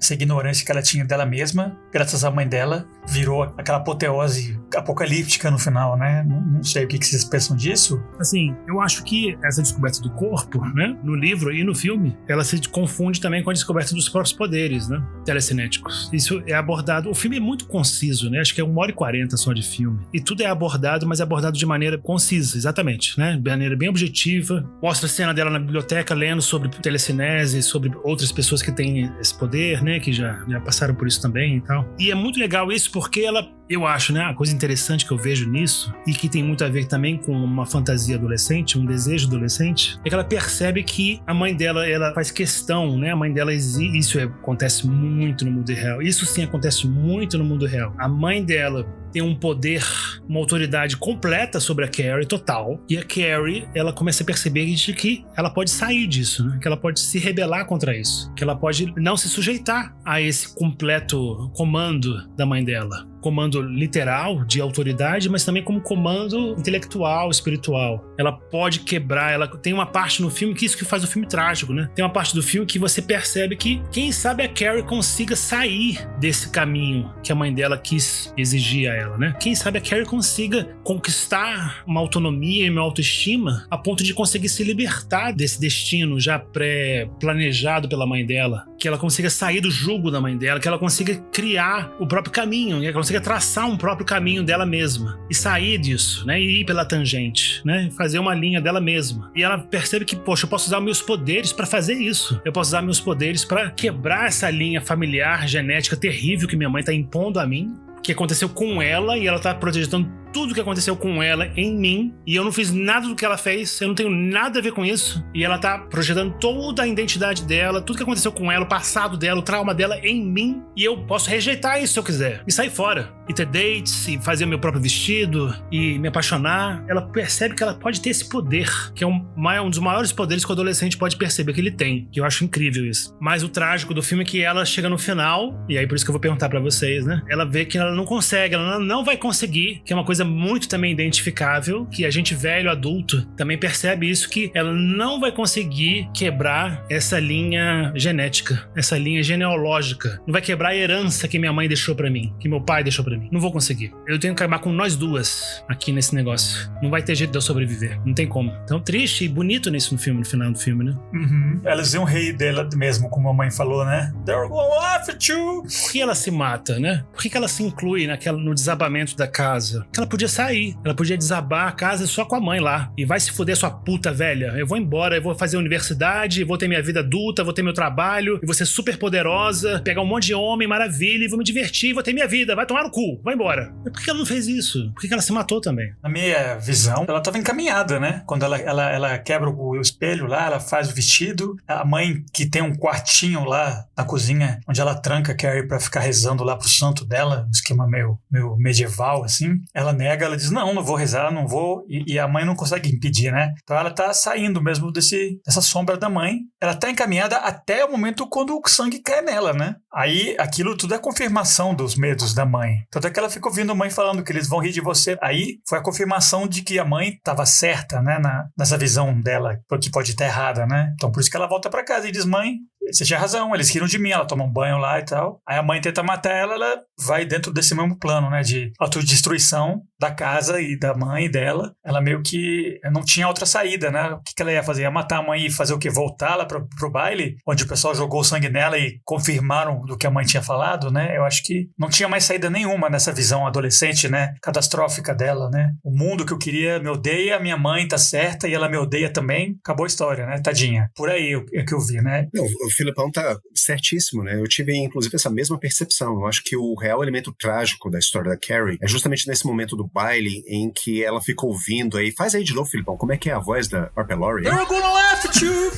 Essa ignorância que ela tinha dela mesma, graças à mãe dela, virou aquela apoteose apocalíptica no final, né? Não sei o que vocês pensam disso. Assim, eu acho que essa descoberta do corpo, né? No livro e no filme, ela se confunde também com a descoberta dos próprios poderes, né? Telecinéticos. Isso é abordado. O filme é muito conciso, né? Acho que é 1h40 só de filme. E tudo é abordado, mas é abordado de maneira concisa, exatamente, né? De maneira bem objetiva. Mostra a cena dela na biblioteca lendo sobre telecinese, sobre outras pessoas que têm esse poder, né? Que já passaram por isso também e tal. E é muito legal isso porque eu acho, né? A coisa interessante que eu vejo nisso, e que tem muito a ver também com uma fantasia adolescente, um desejo adolescente, é que ela percebe que a mãe dela, ela faz questão, né? A mãe dela, isso acontece muito no mundo real. Isso sim acontece muito no mundo real. A mãe dela tem um poder, uma autoridade completa sobre a Carrie, total. E a Carrie, ela começa a perceber de que ela pode sair disso, né? Que ela pode se rebelar contra isso. Que ela pode não se sujeitar a esse completo comando da mãe dela. Comando literal, de autoridade, mas também como comando intelectual, espiritual. Ela pode quebrar, ela tem uma parte no filme, que isso que faz o filme trágico, né? Tem uma parte do filme que você percebe que, quem sabe, a Carrie consiga sair desse caminho que a mãe dela quis exigir a ela, né? Quem sabe a Carrie consiga conquistar uma autonomia e uma autoestima a ponto de conseguir se libertar desse destino já pré-planejado pela mãe dela, que ela consiga sair do jugo da mãe dela, que ela consiga criar o próprio caminho, que ela consiga traçar um próprio caminho dela mesma e sair disso, né? E ir pela tangente, né? Fazer uma linha dela mesma. E ela percebe que, poxa, eu posso usar meus poderes para fazer isso. Eu posso usar meus poderes para quebrar essa linha familiar, genética terrível que minha mãe tá impondo a mim, que aconteceu com ela, e ela tá projetando tudo que aconteceu com ela em mim, e eu não fiz nada do que ela fez, eu não tenho nada a ver com isso, e ela tá projetando toda a identidade dela, tudo que aconteceu com ela, o passado dela, o trauma dela em mim, e eu posso rejeitar isso se eu quiser, e sair fora, e ter dates, e fazer o meu próprio vestido, e me apaixonar. Ela percebe que ela pode ter esse poder, que é um dos maiores poderes que o adolescente pode perceber que ele tem, que eu acho incrível isso. Mas o trágico do filme é que ela chega no final, e aí por isso que eu vou perguntar pra vocês, né? Ela vê que ela não consegue, ela não vai conseguir, que é uma coisa muito também identificável, que a gente velho, adulto, também percebe isso, que ela não vai conseguir quebrar essa linha genética, essa linha genealógica. Não vai quebrar a herança que minha mãe deixou pra mim, que meu pai deixou pra mim. Não vou conseguir. Eu tenho que acabar com nós duas aqui nesse negócio. Não vai ter jeito de eu sobreviver. Não tem como. Então, triste e bonito nisso no filme, no final do filme, né? Uhum. Ela dizia um rei dela mesmo, como a mãe falou, né? They're gonna laugh at you. Por que ela se mata, né? Por que ela se inclui no desabamento da casa? Porque ela podia sair. Ela podia desabar a casa só com a mãe lá. E vai se fuder, sua puta velha. Eu vou embora, eu vou fazer universidade, vou ter minha vida adulta, vou ter meu trabalho, e vou ser super poderosa, pegar um monte de homem, maravilha, e vou me divertir, vou ter minha vida. Vai tomar no cu. vai embora. Por que ela não fez isso? Por que ela se matou também? Na minha visão, ela estava encaminhada, né? Quando ela quebra o espelho lá, ela faz o vestido. A mãe, que tem um quartinho lá na cozinha, onde ela tranca a Carrie pra ficar rezando lá pro santo dela, um esquema meio medieval, assim. Ela nega, ela diz, não vou rezar, não vou. E a mãe não consegue impedir, né? Então ela tá saindo mesmo dessa sombra da mãe. Ela tá encaminhada até o momento quando o sangue cai nela, né? Aí aquilo tudo é confirmação dos medos da mãe. Tanto é que ela ficou ouvindo a mãe falando que eles vão rir de você. Aí foi a confirmação de que a mãe estava certa, né? Nessa visão dela, que pode estar errada, né? Então por isso que ela volta pra casa e diz, mãe, você tinha razão, eles riram de mim, ela toma um banho lá e tal. Aí a mãe tenta matar ela vai dentro desse mesmo plano, né? De autodestruição da casa e da mãe dela. Ela meio que não tinha outra saída, né? O que ela ia fazer? Ia matar a mãe e fazer o quê? Voltar lá pro baile? Onde o pessoal jogou o sangue nela e confirmaram do que a mãe tinha falado, né? Eu acho que não tinha mais saída nenhuma nessa visão adolescente, né? Catastrófica dela, né? O mundo que eu queria me odeia, minha mãe tá certa e ela me odeia também. Acabou a história, né? Tadinha. Por aí é que eu vi, né? Não, o Filipão tá certíssimo, né? Eu tive, inclusive, essa mesma percepção. Eu acho que o real elemento trágico da história da Carrie é justamente nesse momento do baile em que ela fica ouvindo aí. Faz aí de novo, Filipão. Como é que é a voz da Harper Laurie? They're gonna laugh at you!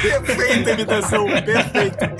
Perfeita imitação, perfeita.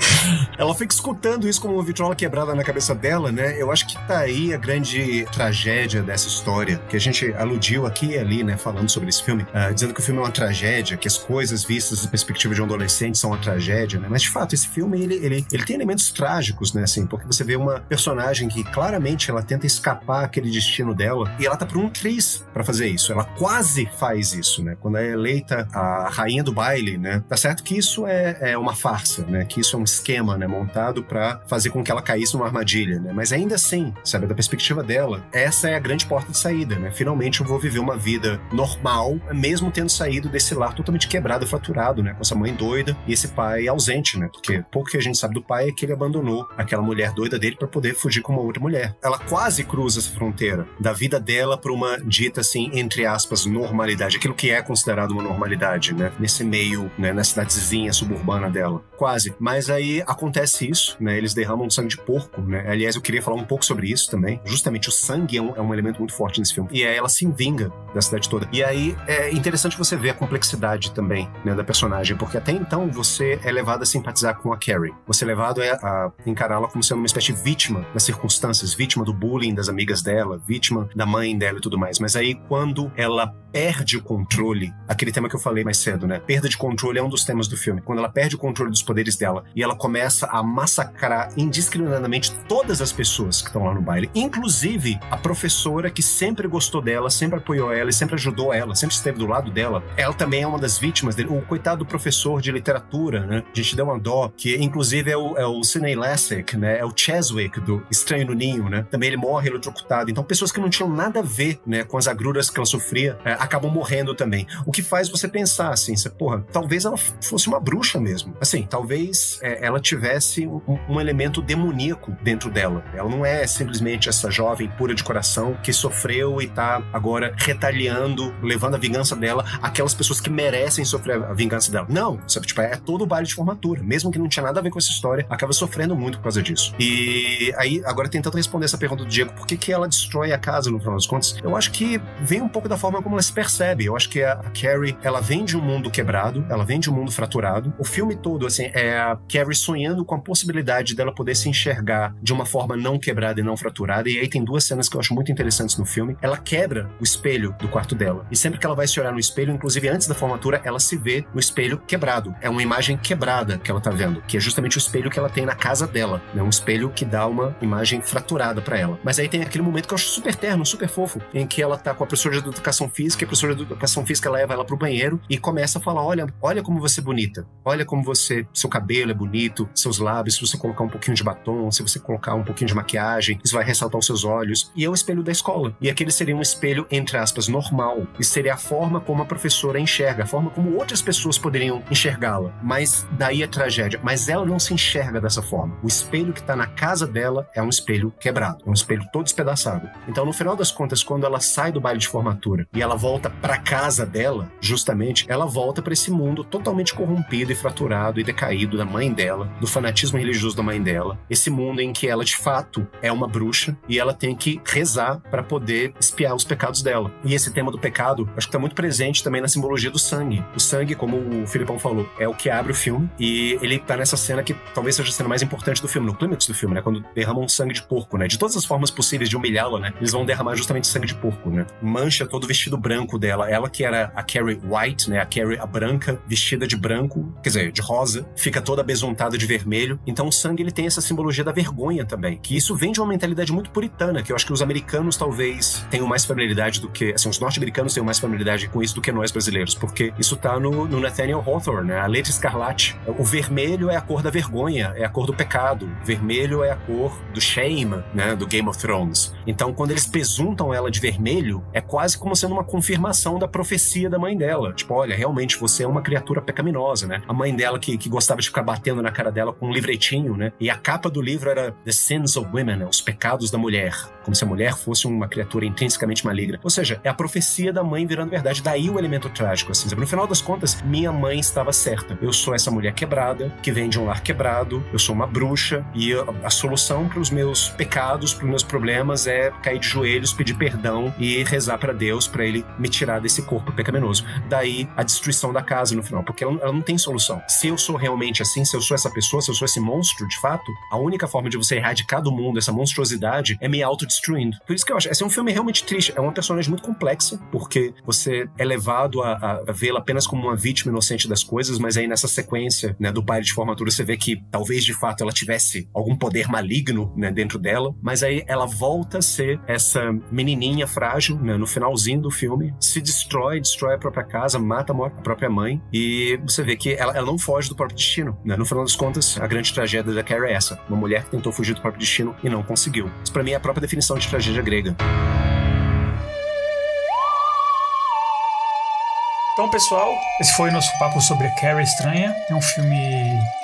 Ela fica escutando isso como uma vitrola quebrada na cabeça dela, né? Eu acho que tá aí a grande tragédia dessa história, que a gente aludiu aqui e ali, né, falando sobre esse filme, dizendo que o filme é uma tragédia, que as coisas vistas da perspectiva de um adolescente são uma tragédia, né? Mas, de fato, esse filme, ele tem elementos trágicos, né, assim, porque você vê uma personagem que, claramente, ela tenta escapar aquele destino dela, e ela tá por um triz pra fazer isso. Ela quase faz isso, né? Quando é eleita a rainha do baile, né? Tá certo que isso é uma farsa, né? Que isso é um esquema, né? Montado pra fazer com que ela caísse numa armadilha, né? Mas ainda assim, sabe? Da perspectiva dela, essa é a grande porta de saída, né? Finalmente eu vou viver uma vida normal, mesmo tendo saído desse lar totalmente quebrado, fraturado, né? Com essa mãe doida e esse pai ausente, né? Porque pouco que a gente sabe do pai é que ele abandonou aquela mulher doida dele pra poder fugir com uma outra mulher. Ela quase cruza essa fronteira da vida dela pra uma dita, assim, entre aspas, normalidade. Aquilo que é considerado uma normalidade, né? Nesse meio, né? Na cidadezinha suburbana dela. Quase. Mas aí acontece isso, né? Eles derramam sangue de porco, né? Aliás, eu queria falar um pouco sobre isso também. Justamente o sangue é um elemento muito forte nesse filme. E aí ela se vinga da cidade toda. E aí é interessante você ver a complexidade também, né, da personagem, porque até então você é levado a simpatizar com a Carrie. Você é levado a encará-la como sendo uma espécie de vítima das circunstâncias, vítima do bullying das amigas dela, vítima da mãe dela e tudo mais. Mas aí quando ela perde o controle, aquele tema que eu falei mais cedo, né? Perda de controle é um dos temas do filme. Quando ela perde o controle dos poderes dela e ela começa a massacrar indiscriminadamente todas as pessoas que estão lá no baile, inclusive a professora que sempre gostou dela, sempre apoiou ela e sempre ajudou ela, sempre esteve do lado dela, ela também é uma das vítimas dele. O coitado do professor de literatura, né? A gente deu uma dó, que inclusive é o Sidney Lassick, né? É o Cheswick do Estranho no Ninho, né? Também ele morre eletrocutado. Então pessoas que não tinham nada a ver, né, com as agruras que ela sofria, acabam morrendo também. O que faz você pensar assim, porra, talvez ela fosse uma bruxa mesmo. Assim, talvez ela tivesse um elemento demoníaco dentro dela. Ela não é simplesmente essa jovem pura de coração que sofreu e tá agora retaliando, levando a vingança dela àquelas pessoas que merecem sofrer a vingança dela. Não, sabe? Tipo, é todo o baile de formatura. Mesmo que não tinha nada a ver com essa história, acaba sofrendo muito por causa disso. E aí, agora tentando responder essa pergunta do Diego, por que ela destrói a casa no final das contas? Eu acho que vem um pouco da forma como ela se percebe. Eu acho que a Carrie, ela vem de um mundo quebrado, ela vem de um mundo fraturado. O filme todo, assim, é a Carrie sonhando com a possibilidade dela poder se enxergar de uma forma não quebrada e não fraturada. E aí tem duas cenas que eu acho muito interessantes no filme. Ela quebra o espelho do quarto dela. E sempre que ela vai se olhar no espelho, inclusive antes da formatura, ela se vê no espelho quebrado. É uma imagem quebrada que ela tá vendo, que é justamente o espelho que ela tem na casa dela, né? Um espelho que dá uma imagem fraturada pra ela. Mas aí tem aquele momento que eu acho super terno, super fofo, em que ela tá com a professora de educação física, e a professora de educação física leva ela pro banheiro e começa a falar, olha como você é bonita, olha como seu cabelo é bonito, seus lábios, se você colocar um pouquinho de batom, se você colocar um pouquinho de maquiagem, isso vai ressaltar os seus olhos. E é o espelho da escola. E aquele seria um espelho, entre aspas, normal. E seria a forma como a professora enxerga, a forma como outras pessoas poderiam enxergá-la. Mas daí a tragédia. Mas ela não se enxerga dessa forma. O espelho que tá na casa dela é um espelho quebrado, é um espelho todo despedaçado. Então, no final das contas, quando ela sai do baile de formatura e ela volta volta pra casa dela, justamente, ela volta pra esse mundo totalmente corrompido e fraturado e decaído da mãe dela, do fanatismo religioso da mãe dela. Esse mundo em que ela, de fato, é uma bruxa e ela tem que rezar pra poder espiar os pecados dela. E esse tema do pecado, acho que tá muito presente também na simbologia do sangue. O sangue, como o Filipão falou, é o que abre o filme, e ele tá nessa cena que talvez seja a cena mais importante do filme, no clímax do filme, né? Quando derramam sangue de porco, né? De todas as formas possíveis de humilhá-la, né? Eles vão derramar justamente sangue de porco, né? Mancha todo o vestido branco dela. Ela que era a Carrie White, né? A Carrie, a branca, vestida de branco, quer dizer, de rosa, fica toda besuntada de vermelho. Então o sangue, ele tem essa simbologia da vergonha também, que isso vem de uma mentalidade muito puritana, que eu acho que os americanos talvez tenham mais familiaridade do que, assim, os norte-americanos tenham mais familiaridade com isso do que nós brasileiros, porque isso tá no Nathaniel Hawthorne, né? A letra escarlate. O vermelho é a cor da vergonha, é a cor do pecado. O vermelho é a cor do shame, né? Do Game of Thrones. Então, quando eles besuntam ela de vermelho, é quase como sendo uma confirmação da profecia da mãe dela. Tipo, olha, realmente você é uma criatura pecaminosa, né? A mãe dela que gostava de ficar batendo na cara dela com um livretinho, né? E a capa do livro era The Sins of Women, né? Os pecados da mulher. Como se a mulher fosse uma criatura intrinsecamente maligna. Ou seja, é a profecia da mãe virando verdade. Daí o elemento trágico, assim. No final das contas, minha mãe estava certa. Eu sou essa mulher quebrada, que vem de um lar quebrado, eu sou uma bruxa, e a solução para os meus pecados, para os meus problemas, é cair de joelhos, pedir perdão e rezar para Deus para ele me tirar desse corpo pecaminoso. Daí a destruição da casa no final, porque ela não tem solução. Se eu sou realmente assim, se eu sou essa pessoa, se eu sou esse monstro de fato, a única forma de você erradicar do mundo essa monstruosidade é me autodestruindo. Por isso que eu acho, esse é um filme realmente triste, é uma personagem muito complexa, porque você é levado a vê-la apenas como uma vítima inocente das coisas, mas aí nessa sequência, né, do baile de formatura, você vê que talvez de fato ela tivesse algum poder maligno, né, dentro dela, mas aí ela volta a ser essa menininha frágil, né, no finalzinho do filme, se destrói a própria casa, mata a própria mãe, e você vê que ela não foge do próprio destino, né? No final das contas, a grande tragédia da Carrie é essa, uma mulher que tentou fugir do próprio destino e não conseguiu. Isso pra mim é a própria definição de tragédia grega. Então, pessoal, esse foi o nosso papo sobre Carrie Estranha. É um filme,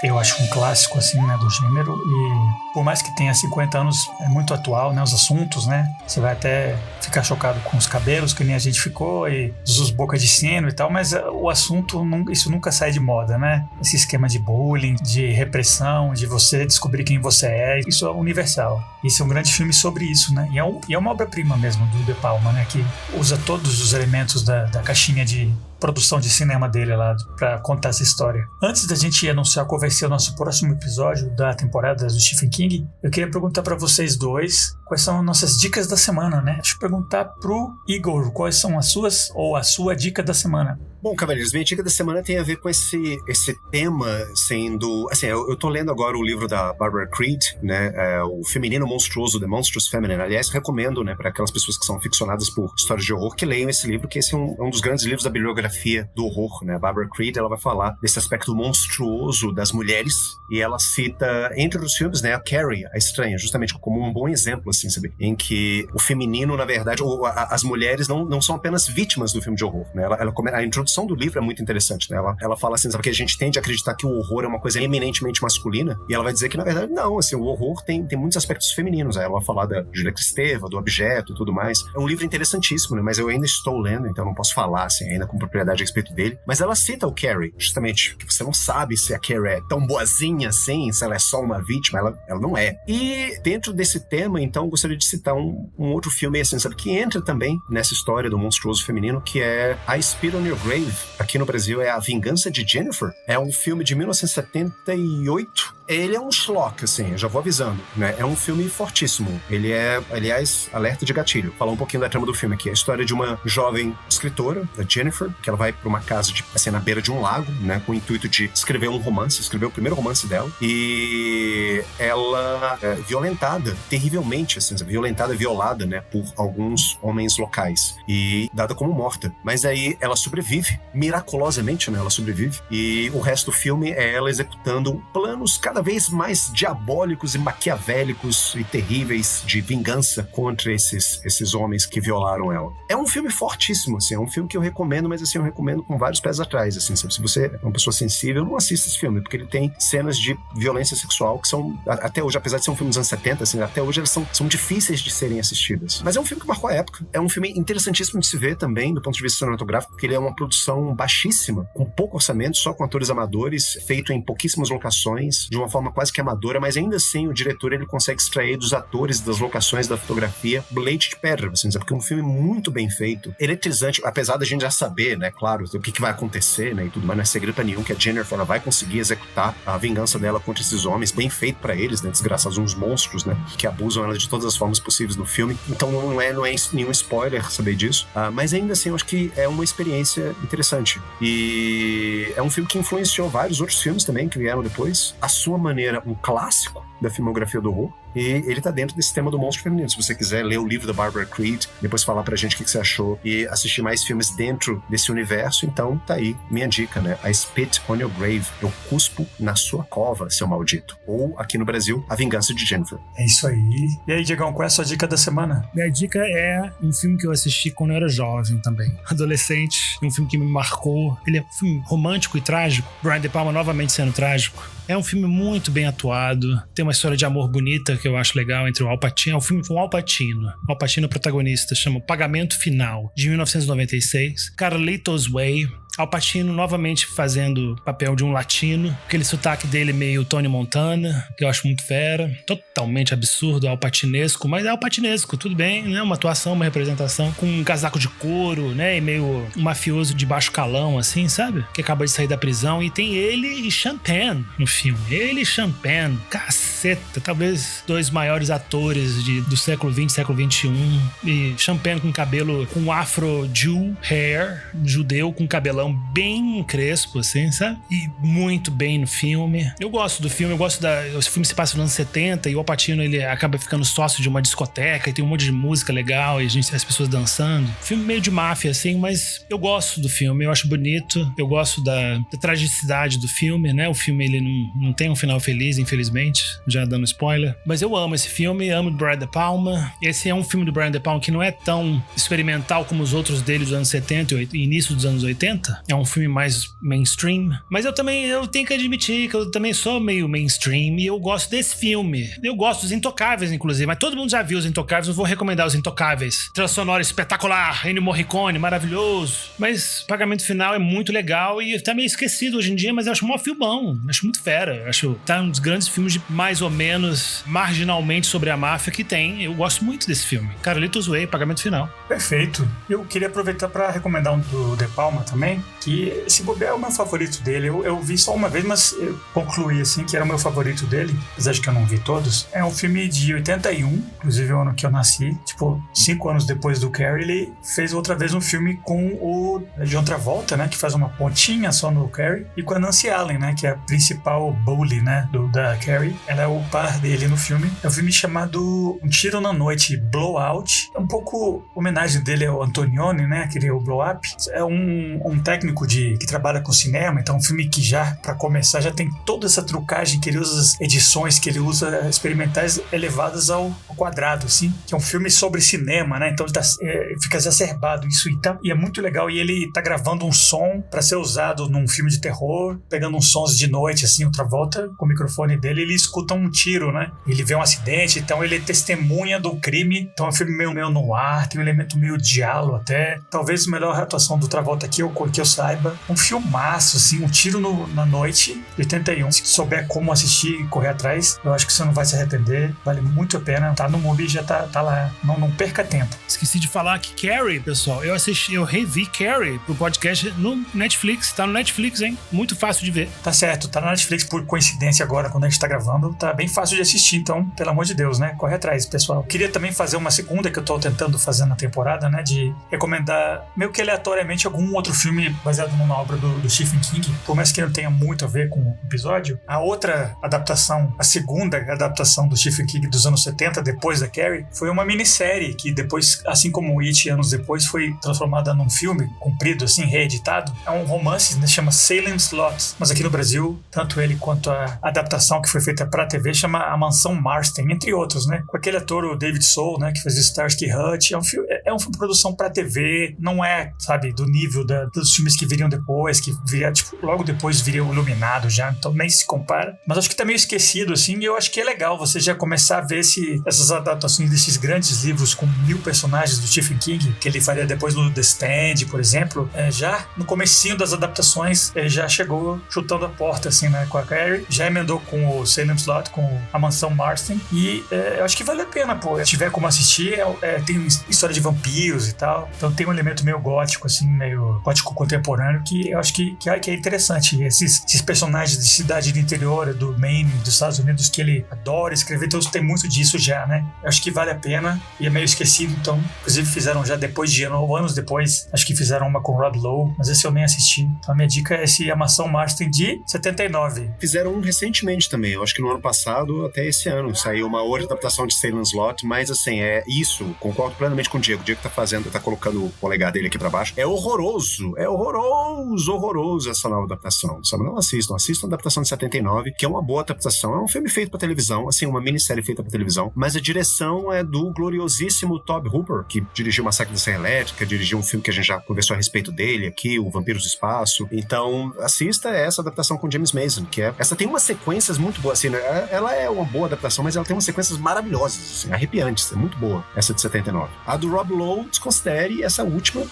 eu acho, um clássico, assim, né, do gênero. E por mais que tenha 50 anos, é muito atual, né, os assuntos, né? Você vai até ficar chocado com os cabelos, que nem a gente ficou, e os boca de sino e tal, mas o assunto, isso nunca sai de moda, né? Esse esquema de bullying, de repressão, de você descobrir quem você é, isso é universal. Esse é um grande filme sobre isso, né? E é uma obra-prima mesmo do De Palma, né? Que usa todos os elementos da caixinha de produção de cinema dele lá pra contar essa história. Antes da gente anunciar qual vai ser o nosso próximo episódio da temporada do Stephen King, eu queria perguntar pra vocês dois quais são as nossas dicas da semana, né? Deixa eu perguntar pro Igor quais são as suas ou a sua dica da semana. Bom, Cavaleiros, minha dica da semana tem a ver com esse tema sendo... Assim, eu tô lendo agora o livro da Barbara Creed, né? O Feminino Monstruoso, The Monstrous Feminine. Aliás, recomendo, né, para aquelas pessoas que são ficcionadas por histórias de horror, que leiam esse livro, que esse é um dos grandes livros da bibliografia do horror, né? A Barbara Creed, ela vai falar desse aspecto monstruoso das mulheres, e ela cita, entre os filmes, né, a Carrie, a Estranha, justamente como um bom exemplo, assim, sabe? Em que o feminino, na verdade, as mulheres não são apenas vítimas do filme de horror, né? A introdução do livro é muito interessante, né? Ela fala assim, sabe, que a gente tende a acreditar que o horror é uma coisa eminentemente masculina, e ela vai dizer que, na verdade, não, assim, o horror tem muitos aspectos femininos. Ela vai falar da Júlia Kristeva, do objeto e tudo mais. É um livro interessantíssimo, né? Mas eu ainda estou lendo, então não posso falar, assim, ainda com propriedade a respeito dele. Mas ela cita o Carrie, justamente, que você não sabe se a Carrie é tão boazinha assim, se ela é só uma vítima, ela não é. E dentro desse tema, então, eu gostaria de citar um outro filme, assim, sabe, que entra também nessa história do monstruoso feminino, que é I Spit on Your Grave. Aqui no Brasil é A Vingança de Jennifer. É um filme de 1978. Ele é um schlock, assim, eu já vou avisando, né? É um filme fortíssimo. Ele é, aliás, alerta de gatilho. Falar um pouquinho da trama do filme aqui. É a história de uma jovem escritora, a Jennifer, que ela vai pra uma casa, assim, na beira de um lago, né? Com o intuito de escrever um romance, escrever o primeiro romance dela. E ela é violentada, terrivelmente, assim, violada, né? Por alguns homens locais. E dada como morta. Mas aí ela sobrevive sobrevive. Miraculosamente, né? Ela sobrevive. E o resto do filme é ela executando planos cada vez mais diabólicos e maquiavélicos e terríveis de vingança contra esses homens que violaram ela. É um filme fortíssimo, assim. É um filme que eu recomendo, mas assim, eu recomendo com vários pés atrás, assim. Se você é uma pessoa sensível, não assista esse filme, porque ele tem cenas de violência sexual que são, até hoje, apesar de ser um filme dos anos 70, assim, até hoje elas são difíceis de serem assistidas. Mas é um filme que marcou a época. É um filme interessantíssimo de se ver também, do ponto de vista cinematográfico, porque ele é uma produção baixíssima, com pouco orçamento, só com atores amadores, feito em pouquíssimas locações, de uma forma quase que amadora, mas ainda assim o diretor ele consegue extrair dos atores, das locações, da fotografia, leite de pedra, assim, porque é um filme muito bem feito, eletrizante, apesar da gente já saber, né, claro, o que vai acontecer, né, e tudo mais, não é segredo pra nenhum que a Jennifer ela vai conseguir executar a vingança dela contra esses homens, bem feito pra eles, né, desgraçados, uns monstros, né, que abusam ela de todas as formas possíveis no filme, então não é nenhum spoiler saber disso, mas ainda assim eu acho que é uma experiência interessante, e é um filme que influenciou vários outros filmes também que vieram depois, à sua maneira um clássico da filmografia do horror, e ele tá dentro desse tema do monstro feminino. Se você quiser ler o livro da Barbara Creed, depois falar pra gente o que você achou e assistir mais filmes dentro desse universo, então tá aí minha dica, né? I Spit on Your Grave, eu cuspo na sua cova, seu maldito. Ou, aqui no Brasil, A Vingança de Jennifer. É isso aí. E aí, Diegão, qual é a sua dica da semana? Minha dica é um filme que eu assisti quando eu era jovem também, adolescente, um filme que me marcou. Ele é um filme romântico e trágico, Brian De Palma novamente sendo trágico. É um filme muito bem atuado, tem uma história de amor bonita que eu acho legal entre o Al Pacino. É um filme com o Al Pacino. Al Pacino é o protagonista, chama Pagamento Final, de 1996. Carlitos Way. Al Pacino novamente fazendo papel de um latino, aquele sotaque dele meio Tony Montana, que eu acho muito fera, totalmente absurdo, Al Pacinesco, mas é Al Pacinesco, tudo bem, né? Uma atuação, uma representação, com um casaco de couro, né? E meio um mafioso de baixo calão, assim, sabe? Que acaba de sair da prisão, e tem ele e Champagne no filme. Ele e Champagne, caceta, talvez dois maiores atores do século XX, século XXI, e Champagne com cabelo, com afro-Jew hair, judeu com cabelão bem crespo, assim, sabe? E muito bem no filme. Eu gosto do filme, esse filme se passa nos anos 70 e o Al Pacino, ele acaba ficando sócio de uma discoteca e tem um monte de música legal e as pessoas dançando. Filme meio de máfia, assim, mas eu gosto do filme, eu acho bonito, eu gosto da tragicidade do filme, né? O filme, ele não tem um final feliz, infelizmente, já dando spoiler, mas eu amo esse filme, amo o Brian De Palma. Esse é um filme do Brian De Palma que não é tão experimental como os outros dele dos anos 70 e início dos anos 80. É um filme mais mainstream, mas eu tenho que admitir que eu também sou meio mainstream e eu gosto desse filme. Eu gosto dos Intocáveis, inclusive, mas todo mundo já viu os Intocáveis, não vou recomendar os Intocáveis. Trilha sonora espetacular, Ennio Morricone, maravilhoso, mas Pagamento Final é muito legal e tá meio esquecido hoje em dia, mas eu acho um filmão, acho muito fera, acho tá um dos grandes filmes de mais ou menos marginalmente sobre a máfia que tem. Eu gosto muito desse filme. Carlitos Way, Pagamento Final. Perfeito. Eu queria aproveitar para recomendar um do De Palma também, que esse bobear é o meu favorito dele. Eu vi só uma vez, mas eu concluí assim que era o meu favorito dele, apesar de que eu não vi todos. É um filme de 81, inclusive o ano que eu nasci, tipo 5 anos depois do Carrie. Ele fez outra vez um filme com o John Travolta, né, que faz uma pontinha só no Carrie, e com a Nancy Allen, né, que é a principal bully, né, da Carrie. Ela é o par dele no filme. É um filme chamado Um Tiro na Noite, Blowout. É um pouco homenagem dele ao Antonioni, né, que é o Blow Up. É um técnico que trabalha com cinema, então é um filme que já, pra começar, já tem toda essa trucagem que ele usa, as edições que ele usa experimentais elevadas ao quadrado, assim, que é um filme sobre cinema, né, então ele fica exacerbado isso, e é muito legal, e ele tá gravando um som pra ser usado num filme de terror, pegando uns sons de noite, assim, o Travolta, com o microfone dele, ele escuta um tiro, né, ele vê um acidente, então ele testemunha do crime, então é um filme meio no ar, tem um elemento meio diálogo até, talvez a melhor atuação do Travolta aqui, que eu saiba, um filmaço, assim, Um Tiro na Noite, 81. Se souber como assistir e correr atrás, eu acho que você não vai se arrepender, vale muito a pena, tá no Mubi, já tá lá, não perca tempo. Esqueci de falar que Carrie, pessoal, eu revi Carrie pro podcast no Netflix, tá no Netflix, hein? Muito fácil de ver. Tá certo, tá na Netflix por coincidência agora, quando a gente tá gravando, tá bem fácil de assistir, então, pelo amor de Deus, né? Corre atrás, pessoal. Queria também fazer uma segunda que eu tô tentando fazer na temporada, né? De recomendar, meio que aleatoriamente, algum outro filme baseado numa obra do Stephen King, por mais que não tenha muito a ver com o episódio. A outra adaptação, a segunda adaptação do Stephen King dos anos 70, depois da Carrie, foi uma minissérie que depois, assim como o It, anos depois, foi transformada num filme comprido, assim, reeditado. É um romance, né, chama Salem Slot, mas aqui no Brasil, tanto ele quanto a adaptação que foi feita pra TV chama A Mansão Marston, entre outros, né? Com aquele ator, o David Soul, né, que fez Starsky Hutch. É um filme de produção pra TV, não é, sabe, do nível dos filmes que viriam depois, que viria, tipo, logo depois viria o Iluminado já, então nem se compara. Mas acho que tá meio esquecido, assim, e eu acho que é legal você já começar a ver essas adaptações desses grandes livros com 1000 personagens do Stephen King, que ele faria depois no The Stand, por exemplo, já no comecinho das adaptações, já chegou chutando a porta, assim, né, com a Carrie, já emendou com o Salem Slot, com a Mansão Marston, e eu acho que vale a pena, pô, se tiver como assistir, tem história de vampiros e tal, então tem um elemento meio gótico, assim, meio gótico contemporâneo, que eu acho que é interessante. Esses personagens de cidade do interior, do Maine, dos Estados Unidos, que ele adora escrever, então tem muito disso já, né? Eu acho que vale a pena, e é meio esquecido, então, inclusive fizeram já depois de anos depois, acho que fizeram uma com Rob Lowe, mas esse eu nem assisti. Então a minha dica é esse A Mansão Marston de 79. Fizeram um recentemente também, eu acho que no ano passado, até esse ano, saiu uma outra adaptação de Salem Slot, mas assim, concordo plenamente com o Diego tá colocando o polegar dele aqui pra baixo, é horroroso essa nova adaptação, sabe? Não assistam a adaptação de 79, que é uma boa adaptação, é um filme feito pra televisão, assim, uma minissérie feita pra televisão, mas a direção é do gloriosíssimo Tobe Hooper, que dirigiu Massacre da Serra Elétrica, dirigiu um filme que a gente já conversou a respeito dele aqui, O Vampiros do Espaço. Então, assista essa adaptação com James Mason, essa tem umas sequências muito boas, assim, né? Ela é uma boa adaptação, mas ela tem umas sequências maravilhosas, assim, arrepiantes, é muito boa, essa de 79. A do Rob Lowe, desconsidere, essa última,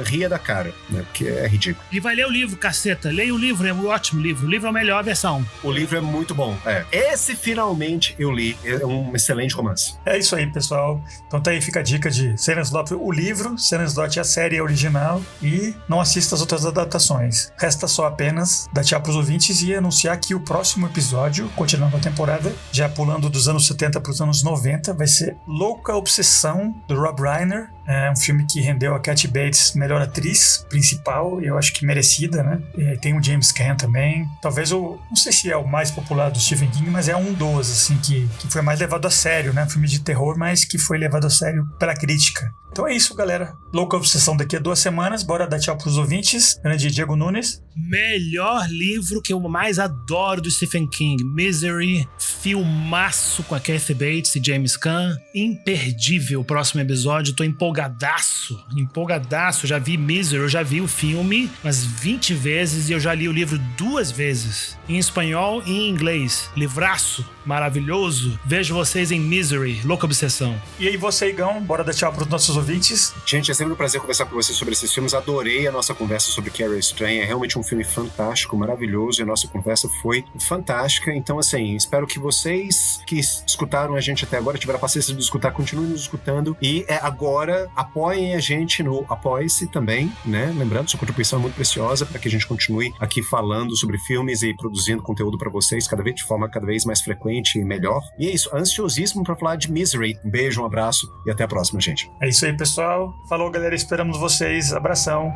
ria da cara, né? Porque é ridículo. E vai ler o livro, caceta. Leia o livro, é um ótimo livro. O livro é a melhor versão. O livro é muito bom, Esse, finalmente, eu li. É um excelente romance. É isso aí, pessoal. Então tá aí, fica a dica de Salem Slot, o livro, Salem Slot é a série original, e não assista as outras adaptações. Resta só apenas dar tchau pros ouvintes e anunciar que o próximo episódio, continuando a temporada, já pulando dos anos 70 pros anos 90, vai ser Louca Obsessão, do Rob Reiner. É um filme que rendeu a Kathy Bates melhor atriz principal, e eu acho que merecida, né? E tem o James Caan também. Talvez não sei se é o mais popular do Stephen King, mas é um dos, assim, que foi mais levado a sério, né? Um filme de terror, mas que foi levado a sério pela crítica. Então é isso, galera. Louca Obsessão daqui a 2 semanas. Bora dar tchau pros ouvintes. Grande Diego Nunes. Melhor livro que eu mais adoro do Stephen King. Misery. Filmaço com a Kathy Bates e James Caan. Imperdível o próximo episódio. Tô empolgadaço. Já vi Misery, eu já vi o filme umas 20 vezes e eu já li o livro 2 vezes. Em espanhol e em inglês. Livraço. Maravilhoso. Vejo vocês em Misery. Louca Obsessão. E aí você, Igão, bora dar tchau pros nossos ouvintes. Gente, é sempre um prazer conversar com vocês sobre esses filmes. Adorei a nossa conversa sobre Carrie Estranha. É realmente um filme fantástico, maravilhoso, e a nossa conversa foi fantástica. Então, assim, espero que vocês que escutaram a gente até agora, tiveram a paciência de escutar, continuem nos escutando. E agora, apoiem a gente no Apoie-se também, né? Lembrando, sua contribuição é muito preciosa para que a gente continue aqui falando sobre filmes e produzindo conteúdo para vocês de forma cada vez mais frequente e melhor. E é isso, ansiosíssimo para falar de Misery. Um beijo, um abraço e até a próxima, gente. É isso aí, pessoal. Falou, galera. Esperamos vocês. Abração.